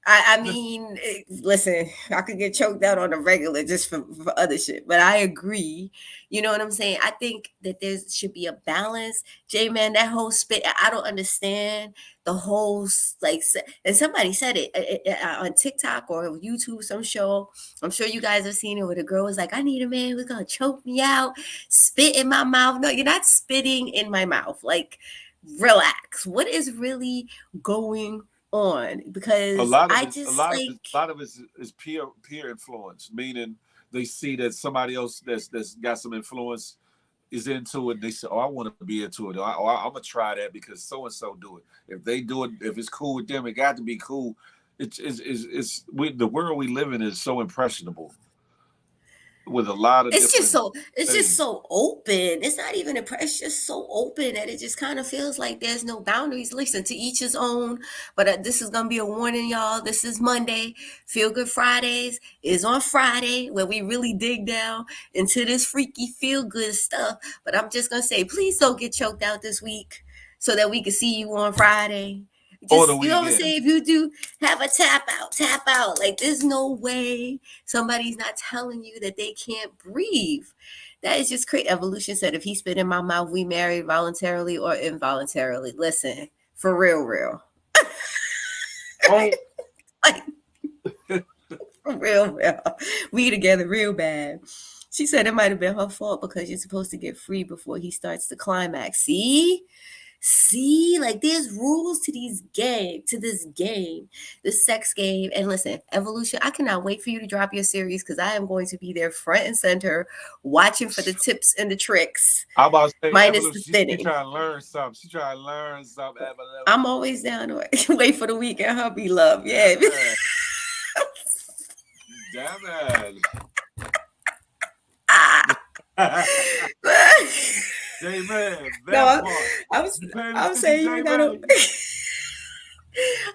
I mean, listen, I could get choked out on a regular just for other shit, but I agree. You know what I'm saying? I think that there should be a balance. J man, that whole spit, I don't understand the whole and somebody said it on TikTok or YouTube, some show. I'm sure you guys have seen it where the girl was like, "I need a man who's gonna choke me out, spit in my mouth." No, you're not spitting in my mouth. Like, relax. What is really going on? A Because lot of I it, just like, a lot of it is peer influence, meaning they see that somebody else that's got some influence is into it. And they say, "Oh, I want to be into it. I'm gonna try that because so and so do it. If they do it, if it's cool with them, it got to be cool." The world we live in is so impressionable with a lot of different it's just things. so open. It's not even it's just so open that it just kind of feels like there's no boundaries. Listen, to each his own. But this is gonna be a warning, y'all. This is Monday. Feel Good Fridays is on Friday, where we really dig down into this freaky feel good stuff. But I'm just gonna say, please don't get choked out this week, so that we can see you on Friday. Or the Just, you know what I'm weekend. saying? If you do have a tap out, tap out. Like, there's no way somebody's not telling you that they can't breathe. That is just crazy. Evolution said, if he spit in my mouth, we married voluntarily or involuntarily. Listen, for real, real. Oh, Like, for real, real. We together real bad. She said it might have been her fault because you're supposed to get free before he starts the climax. See? See, like, there's rules to this game, this sex game. And listen, Evolution, I cannot wait for you to drop your series because I am going to be there front and center watching for the tips and the tricks, I'm about to say minus the evolution. She spinning. trying to learn something. She trying to learn something. I'm always down to wait for the weekend, hubby love. Yeah. Damn it. Damn it. J Man, No, that part. I was You paying I'm attention, saying you J ain't gotta Man?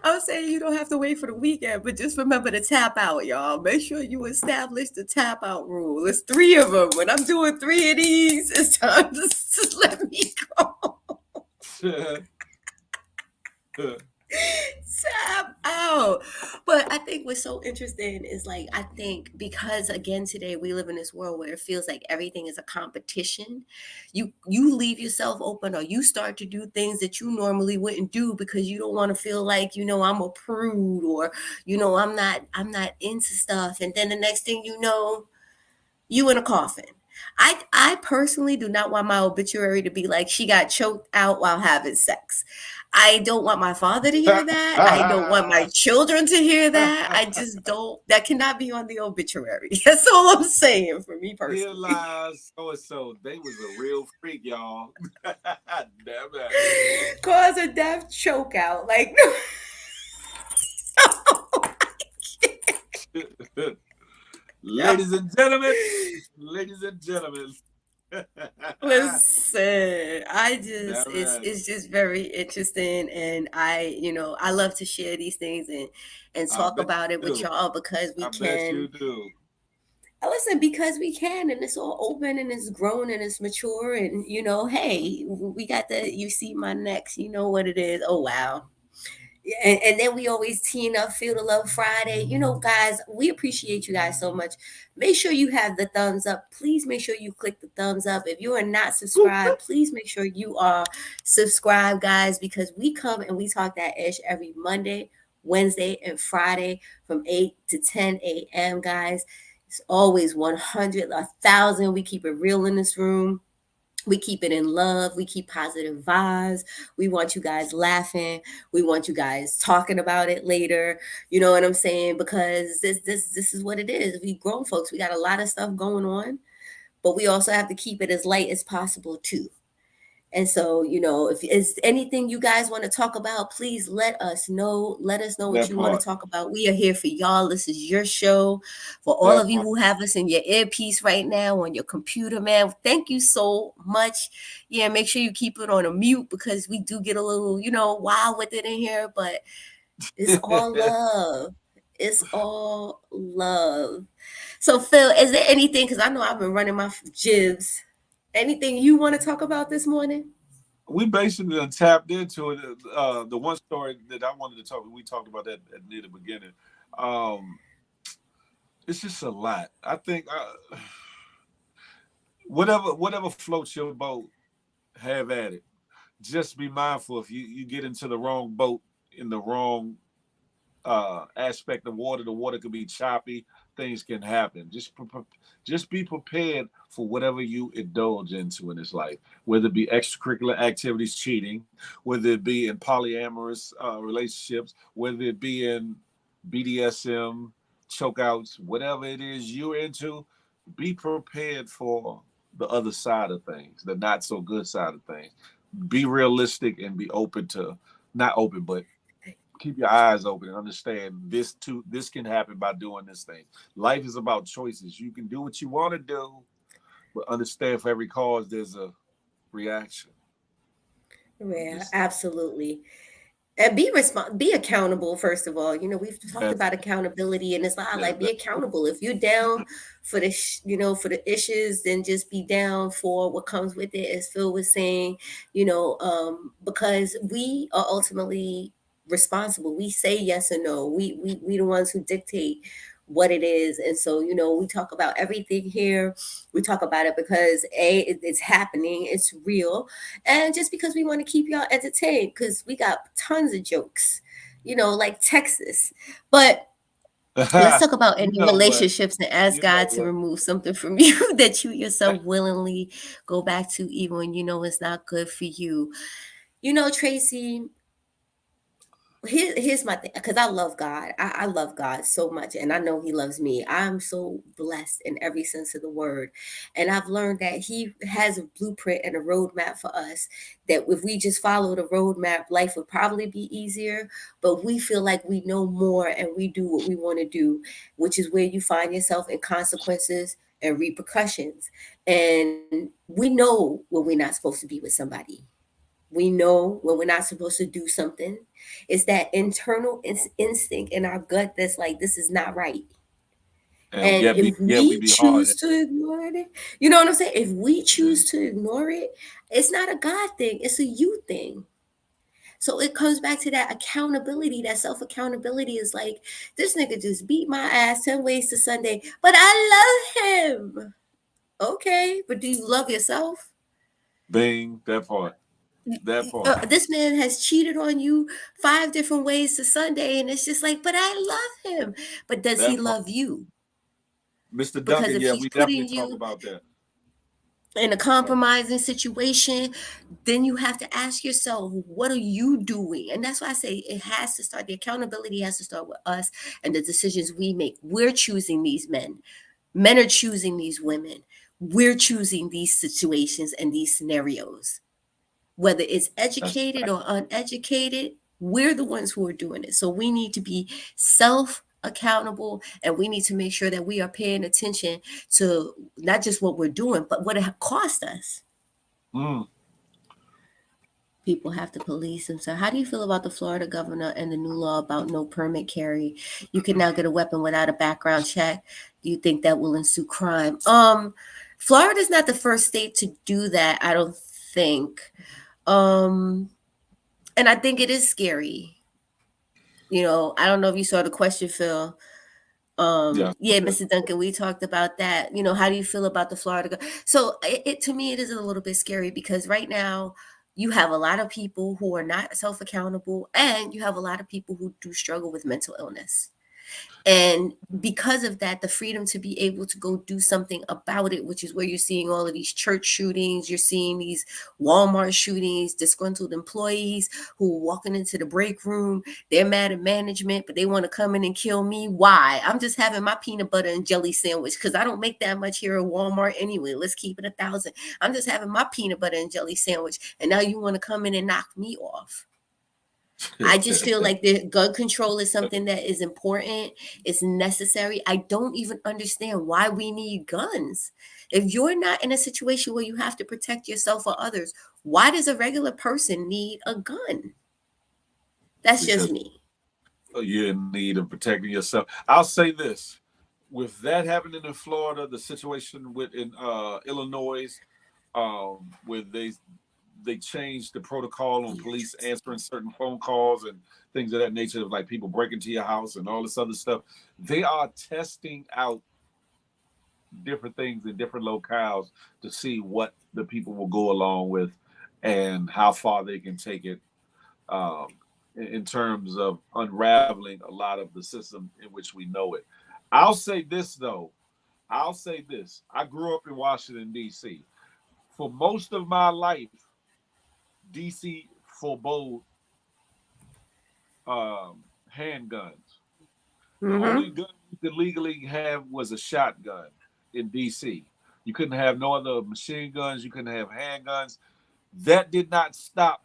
I'm saying you don't have to wait for the weekend, but just remember to tap out, y'all. Make sure you establish the tap out rule. It's three of them. When I'm doing three of these, it's time to just let me go. Tap out. But I think what's so interesting is, like, I think because again today we live in this world where it feels like everything is a competition. You leave yourself open, or you start to do things that you normally wouldn't do because you don't want to feel like, I'm a prude, or I'm not into stuff. And then the next thing you know, you in a coffin. I personally do not want my obituary to be like, she got choked out while having sex. I don't want my father to hear that. I don't want my children to hear that. I just don't. That cannot be on the obituary. That's all I'm saying for me Here personally. lies so and so. They was a real freak, y'all. Damn Cause a death choke out. Like, it. no. Ladies and gentlemen, ladies and gentlemen. Listen, I just Damn it's it. just very interesting, and I love to share these things and I talk bet about it you with do. y'all because we I bet can. you do. Listen, because we can, and it's all open and it's grown and it's mature, and hey, we got the you see my next, you know what it is. Oh wow. Yeah, and then we always team up, Feel the Love Friday. Guys, we appreciate you guys so much. Make sure you have the thumbs up. Please make sure you click the thumbs up. If you are not Whoop, whoop. subscribed, please make sure you are subscribed, guys, because we come and we talk that ish every Monday, Wednesday, and Friday from 8 to 10 a.m., guys. It's always 100, 1,000. We keep it real in this room. We keep it in love. We keep positive vibes. We want you guys laughing. We want you guys talking about it later. You know what I'm saying? Because this is what it is. We grown folks. We got a lot of stuff going on, but we also have to keep it as light as possible too. And so, if is anything you guys want to talk about, please let us know. Let us know what That you want to part. talk about. We are here for y'all. This is your show. For all That of you part. who have us in your earpiece right now on your computer, man, thank you so much. Yeah, make sure you keep it on a mute because we do get a little, wild with it in here, but it's all love. It's all love. So, Phil, is there anything? Because I know I've been running my jibs. Anything you want to talk about this morning? we basically done tapped into it. The one story that I wanted to talk, we talked about that at near the beginning. Um, it's just a lot. I think whatever floats your boat, have at it. Just be mindful if you get into the wrong boat in the wrong aspect of water. The water could be choppy. Things can happen. Just be prepared for whatever you indulge into in this life, whether it be extracurricular activities, cheating, whether it be in polyamorous relationships, whether it be in BDSM, chokeouts, whatever it is you're into. Be prepared for the other side of things, the not so good side of things. Be realistic and be open to, not open, but keep your eyes open and understand this too. This can happen by doing this thing. Life is about choices. You can do what you want to do, but understand for every cause there's a reaction. Yeah, Just absolutely. And be accountable first of all. We've talked that's about accountability, and it's like be that, accountable. If you're down for for the issues, then just be down for what comes with it, as Phil was saying. Because we are ultimately responsible. We say yes or no. We the ones who dictate what it is. And so, we talk about everything here. We talk about it because it's happening, it's real, and just because we want to keep y'all entertained, because we got tons of jokes, like Texas. But let's talk about you any know what? relationships and ask You know God to what? remove something from you that you yourself willingly go back to, even when you know it's not good for you. Tracy, here's my thing, because I love God. I love God so much, and I know He loves me. I'm so blessed in every sense of the word, and I've learned that He has a blueprint and a roadmap for us. That if we just follow the roadmap, life would probably be easier. But we feel like we know more, and we do what we want to do, which is where you find yourself in consequences and repercussions. And we know when we're not supposed to be with somebody. We know when we're not supposed to do something. It's that internal instinct in our gut that's like, this is not right. And And if yet we we be hard. choose to ignore it, you know what I'm saying? If we Yeah. choose to ignore it, it's not a God thing, it's a you thing. So it comes back to that accountability, that self accountability is like, this nigga just beat my ass 10 ways to Sunday, but I love him. Okay, but do you love yourself? Bing, that part. That part. This man has cheated on you 5 different ways to Sunday, and it's just like, but I love him. But does he That part. love you? Mr. Because Duncan, if yeah, he's we definitely putting talk you about that. in a Right. compromising situation, then you have to ask yourself, what are you doing? And that's why I say it has to start, the accountability has to start with us and the decisions we make. We're choosing these men. Men are choosing these women. We're choosing these situations and these scenarios. Whether it's That's educated or uneducated, we're the ones who are doing it. So we need to be self accountable, and we need to make sure that we are paying attention to not just what we're doing, but what it cost us. mm, People have to police themselves. How do you feel about the Florida governor and the new law about no permit carry? You can now get a weapon without a background check. Do you think that will ensue crime? Florida's not the first state to do that, I don't think. Um, and I think it is scary. I don't know if you saw the question, Phil. yeah. Yeah, Mr. Duncan, we talked about that. How do you feel about the Florida? So it to me, it is a little bit scary because right now you have a lot of people who are not self accountable, and you have a lot of people who do struggle with mental illness. And because of that, the freedom to be able to go do something about it, which is where you're seeing all of these church shootings, you're seeing these Walmart shootings, disgruntled employees who are walking into the break room, they're mad at management, but they want to come in and kill me. Why? I'm just having my peanut butter and jelly sandwich because I don't make that much here at Walmart anyway. Let's keep it 1,000. I'm just having my peanut butter and jelly sandwich, and now you want to come in and knock me off. I just feel like the gun control is something that is important. It's necessary. I don't even understand why we need guns. If you're not in a situation where you have to protect yourself or others, why does a regular person need a gun? That's just Because me. you're in need of protecting yourself. I'll say this: with that happening in Florida, the situation with in Illinois, where they changed the protocol on police answering certain phone calls and things of that nature, like people breaking into your house and all this other stuff. They are testing out different things in different locales to see what the people will go along with and how far they can take it, um, in terms of unraveling a lot of the system in which we know it. I'll say this though. I'll say this. I grew up in Washington, D.C. For most of my life, D.C. forbade handguns. The only Mm-hmm. gun you could legally have was a shotgun in DC. You couldn't have no other machine guns. You couldn't have handguns. That did not stop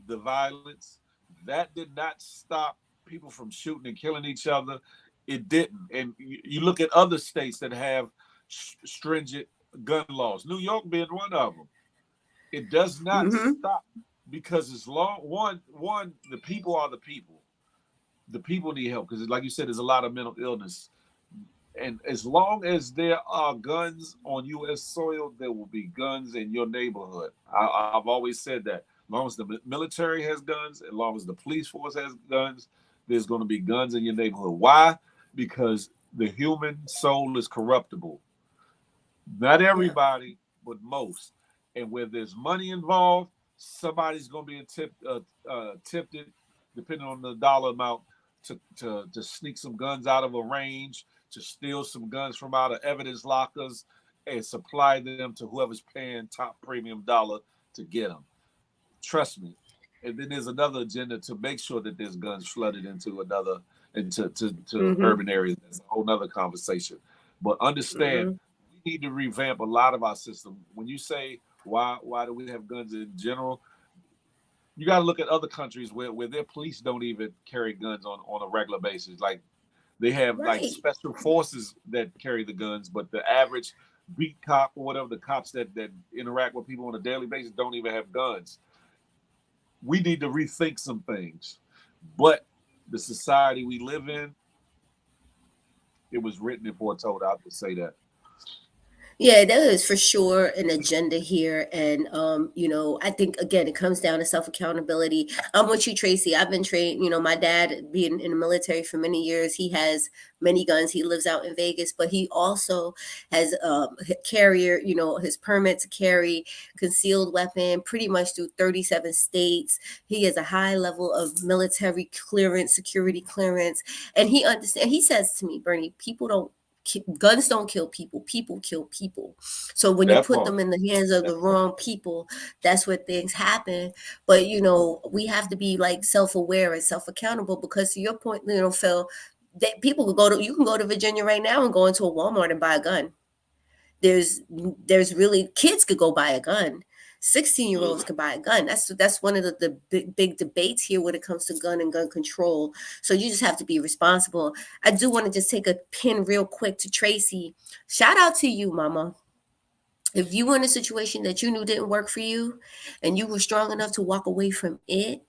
the violence. That did not stop people from shooting and killing each other. It didn't. And you look at other states that have stringent gun laws, New York being one of them. It does not Mm-hmm. stop because as long one the people are the people. The people need help because, like you said, there's a lot of mental illness. And as long as there are guns on U.S. soil, there will be guns in your neighborhood. I've always said that. As long as the military has guns, as long as the police force has guns, there's going to be guns in your neighborhood. Why? Because the human soul is corruptible. Not Yeah. everybody, but most. And where there's money involved, somebody's going to be tempted, depending on the dollar amount, to sneak some guns out of a range, to steal some guns from out of evidence lockers, and supply them to whoever's paying top premium dollar to get them. Trust me. And then there's another agenda to make sure that there's guns flooded into Mm-hmm. urban areas. That's a whole nother conversation. But understand, Mm-hmm. we need to revamp a lot of our system. When you say why do we have guns in general, you got to look at other countries where their police don't even carry guns on a regular basis. Like they have like Right. special forces that carry the guns, but the average beat cop or whatever, the cops that interact with people on a daily basis don't even have guns. We need to rethink some things. But the society we live in, it was written and foretold. I'll just say that. Yeah, there is for sure an agenda here. And, I think, again, it comes down to self accountability. I'm with you, Tracy. I've been trained, my dad being in the military for many years, he has many guns. He lives out in Vegas, but he also has carrier, his permit to carry concealed weapon pretty much through 37 states. He has a high level of military clearance, security clearance. And he understands, he says to me, Bernie, people don't guns don't kill people, people kill people. So when you That put part. them in the hands of the wrong people, that's where things happen. But we have to be like self-aware and self-accountable, because to your point, Phil, that people could you can go to Virginia right now and go into a Walmart and buy a gun. There's really, kids could go buy a gun. 16-year-olds could buy a gun. That's one of the big debates here when it comes to gun and gun control. So you just have to be responsible. I do want to just take a pin real quick to Tracy. Shout out to you, mama. If you were in a situation that you knew didn't work for you and you were strong enough to walk away from it,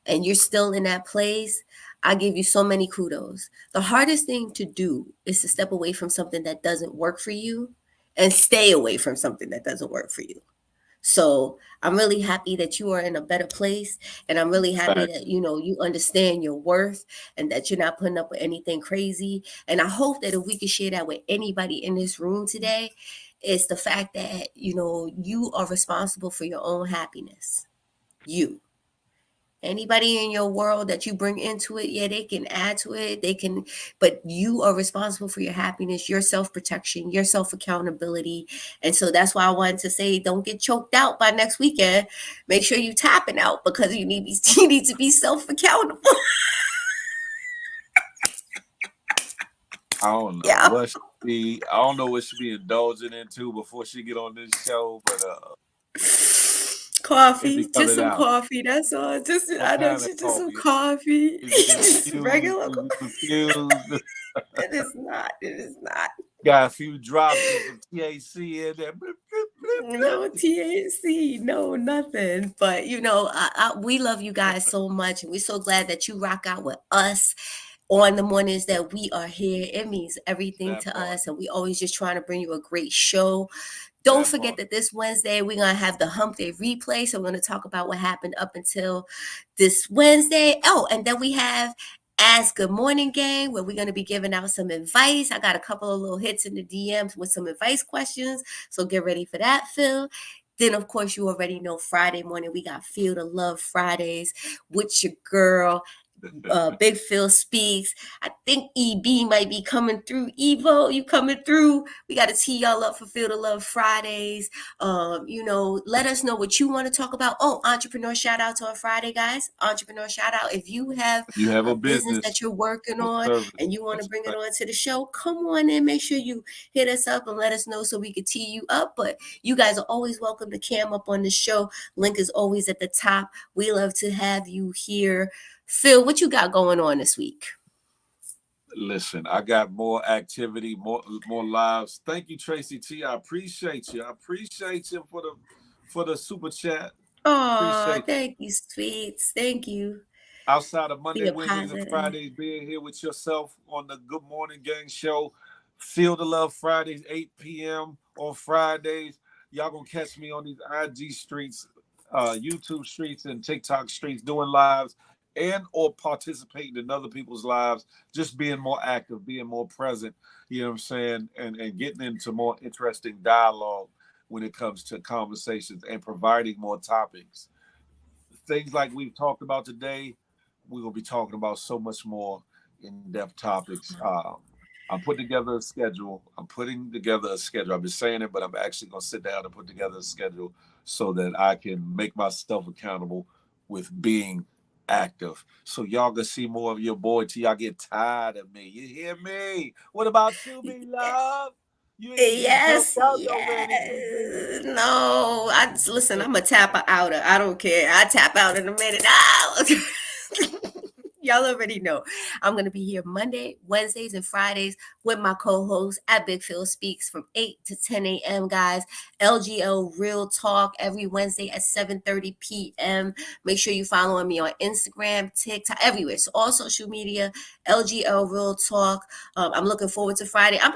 and you're still in that place, I give you so many kudos. The hardest thing to do is to step away from something that doesn't work for you and stay away from something that doesn't work for you. So I'm really happy that you are in a better place. And I'm really happy Fact. that, you understand your worth and that you're not putting up with anything crazy. And I hope that if we could share that with anybody in this room today, it's the fact that, you are responsible for your own happiness. You. Anybody in your world that you bring into it, yeah, they can add to it. They can, but you are responsible for your happiness, your self protection, your self accountability. And so that's why I wanted to say, don't get choked out by next weekend. Make sure you tapping out, because you need to be self accountable. I don't know Yeah. what she be. I don't know what she be indulging into before she get on this show, but it be Coffee, just coming some out. coffee. That's all. Just What I know, kind of just some coffee? coffee, Is it just infused? regular. Is it infused? It is not. It is not. Got a few drops of some THC in there. Blip, blip, blip, No blip. THC, no nothing. But we love you guys so much, and we're so glad that you rock out with us on the mornings that we are here. It means everything That to part. us, and we always just trying to bring you a great show. Don't That forget part. that this Wednesday we're gonna have the Hump Day replay. So we're gonna talk about what happened up until this Wednesday. Oh, and then we have Ask Good Morning Game, where we're gonna be giving out some advice. I got a couple of little hits in the DMs with some advice questions. So get ready for that, Phil. Then, of course, you already know Friday morning we got Feel the Love Fridays with your girl Big Phil speaks. I think EB might be coming through. Evo, you coming through? We got to tee y'all up for Feel the Love Fridays. Let us know what you want to talk about. Oh, entrepreneur shout out to our Friday, guys. Entrepreneur shout out. If you have You have a a business that business you're working or on service. and you want to That's bring it right. on to the show, come on in. Make sure you hit us up and let us know so we could tee you up. But you guys are always welcome to cam up on the show. Link is always at the top. We love to have you here. Phil, what you got going on this week? Listen, I got more activity, more lives. Thank you, Tracy T. I appreciate you. I appreciate you for the super chat. Oh, Appreciate you. thank you, sweets. Thank you Outside of for Monday, your Wednesdays, and positive. Fridays, being here with yourself on the Good Morning Gang Show. Feel the Love Fridays, 8 p.m. on Fridays. Y'all gonna catch me on these IG streets, YouTube streets, and TikTok streets doing lives and or participating in other people's lives, just being more active, being more present, you know what I'm saying, and getting into more interesting dialogue when it comes to conversations and providing more topics. Things like we've talked about today, we're gonna be talking about so much more in-depth topics. I'm putting together a schedule. I'm putting together a schedule. I've been saying it, but I'm actually gonna sit down and put together a schedule so that I can make myself accountable with being active. So y'all can see more of your boy till y'all get tired of me. You hear me? What about you, me love? You ain't jumped Yes, out nowhere this weekend. yes. No, listen. I'm a tapper outer. I don't care. I tap out in a minute. No. Y'all already know. I'm going to be here Monday, Wednesdays, and Fridays with my co host at Big Phil Speaks from 8 to 10 a.m., guys. LGL Real Talk every Wednesday at 7:30 p.m. Make sure you follow me on Instagram, TikTok, everywhere. So all social media, LGL Real Talk. I'm looking forward to Friday. I'm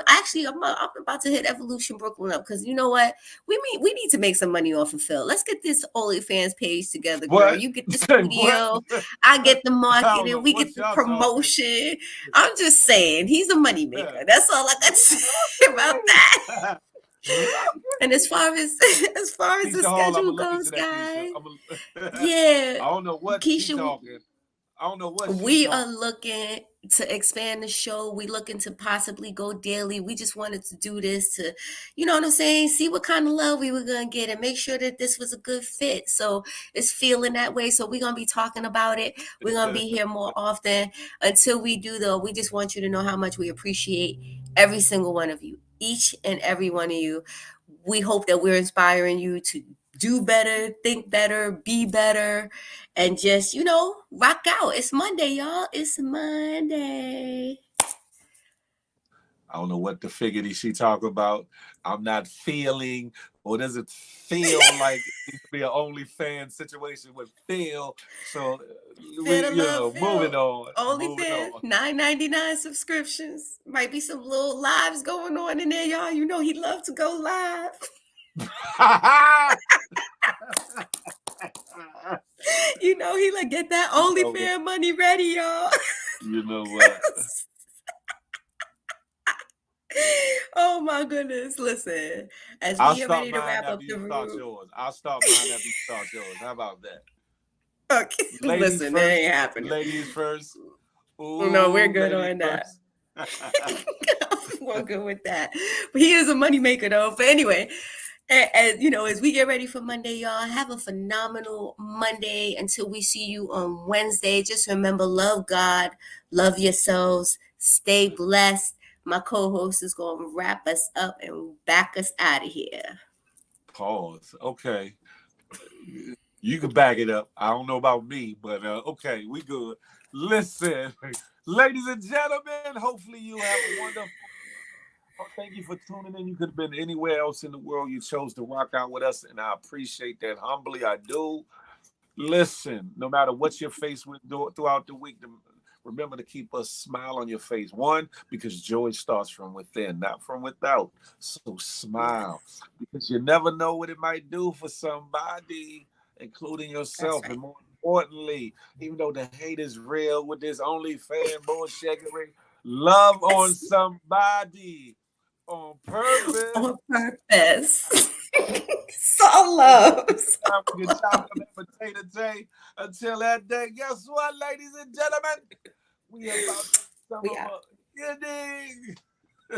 about to hit Evolution Brooklyn up because you know what? We need to make some money off of Phil. Let's get this OnlyFans page together, girl. What? You get the Say what? studio. I get the I don't marketing, know we what get the y'all talking. promotion. I'm just saying, he's a Yeah. moneymaker. That's all I got to say about that. Okay. Okay. And as far as as far as the Keisha Hall, I'm schedule gonna look goes, into that, Keisha. guys, I yeah, don't know what she Keisha, talking. I don't know what she we are talking. looking to expand the show. We looking to possibly go daily. We just wanted to do this to, you know what I'm saying, see what kind of love we were gonna get and make sure that this was a good fit. So it's feeling that way. So we're gonna be talking about it. We're gonna be here more often. Until we do though, we just want you to know how much we appreciate every single one of you, each and every one of you. We hope that we're inspiring you to do better, think better, be better, and just, rock out. It's Monday, y'all. It's Monday. I don't know what the figure she talking about. I'm not feeling, or does it feel like it needs to be an OnlyFans situation with Phil? So Feel the love, moving feel. on, moving OnlyFans, on. $9.99 subscriptions. Might be some little lives going on in there, y'all. You know he loves to go live. You know he like get that you know what? OnlyFans money ready, y'all. You know what? Oh my goodness. Listen, as I'll we get start ready to mine wrap up after you the start room. yours. I'll start mine after you start yours. How about that? Okay. Ladies Listen, that first. ain't happening. Ladies first. No, we're Ooh, good ladies on that. first. We're good with that. But he is a moneymaker though. But anyway, as we get ready for Monday, y'all, have a phenomenal Monday until we see you on Wednesday. Just remember, love God, love yourselves, stay blessed. My co-host is going to wrap us up and back us out of here. Pause. Okay. You can back it up. I don't know about me, but okay, we good. Listen, ladies and gentlemen, hopefully you have a wonderful. Thank you for tuning in. You could have been anywhere else in the world. You chose to rock out with us, and I appreciate that humbly. I do. Listen, no matter what you're faced with throughout the week, Remember to keep a smile on your face. One, because joy starts from within, not from without. So Yeah, smile, because you never know what it might do for somebody, including that's yourself. right. And more importantly, even though the hate is real with this OnlyFans bullshittery, love on somebody on purpose. On purpose. So Until love. next time we can chop up that potato day. Until that day, guess what, ladies and gentlemen? We about to some We of are. a. You dig?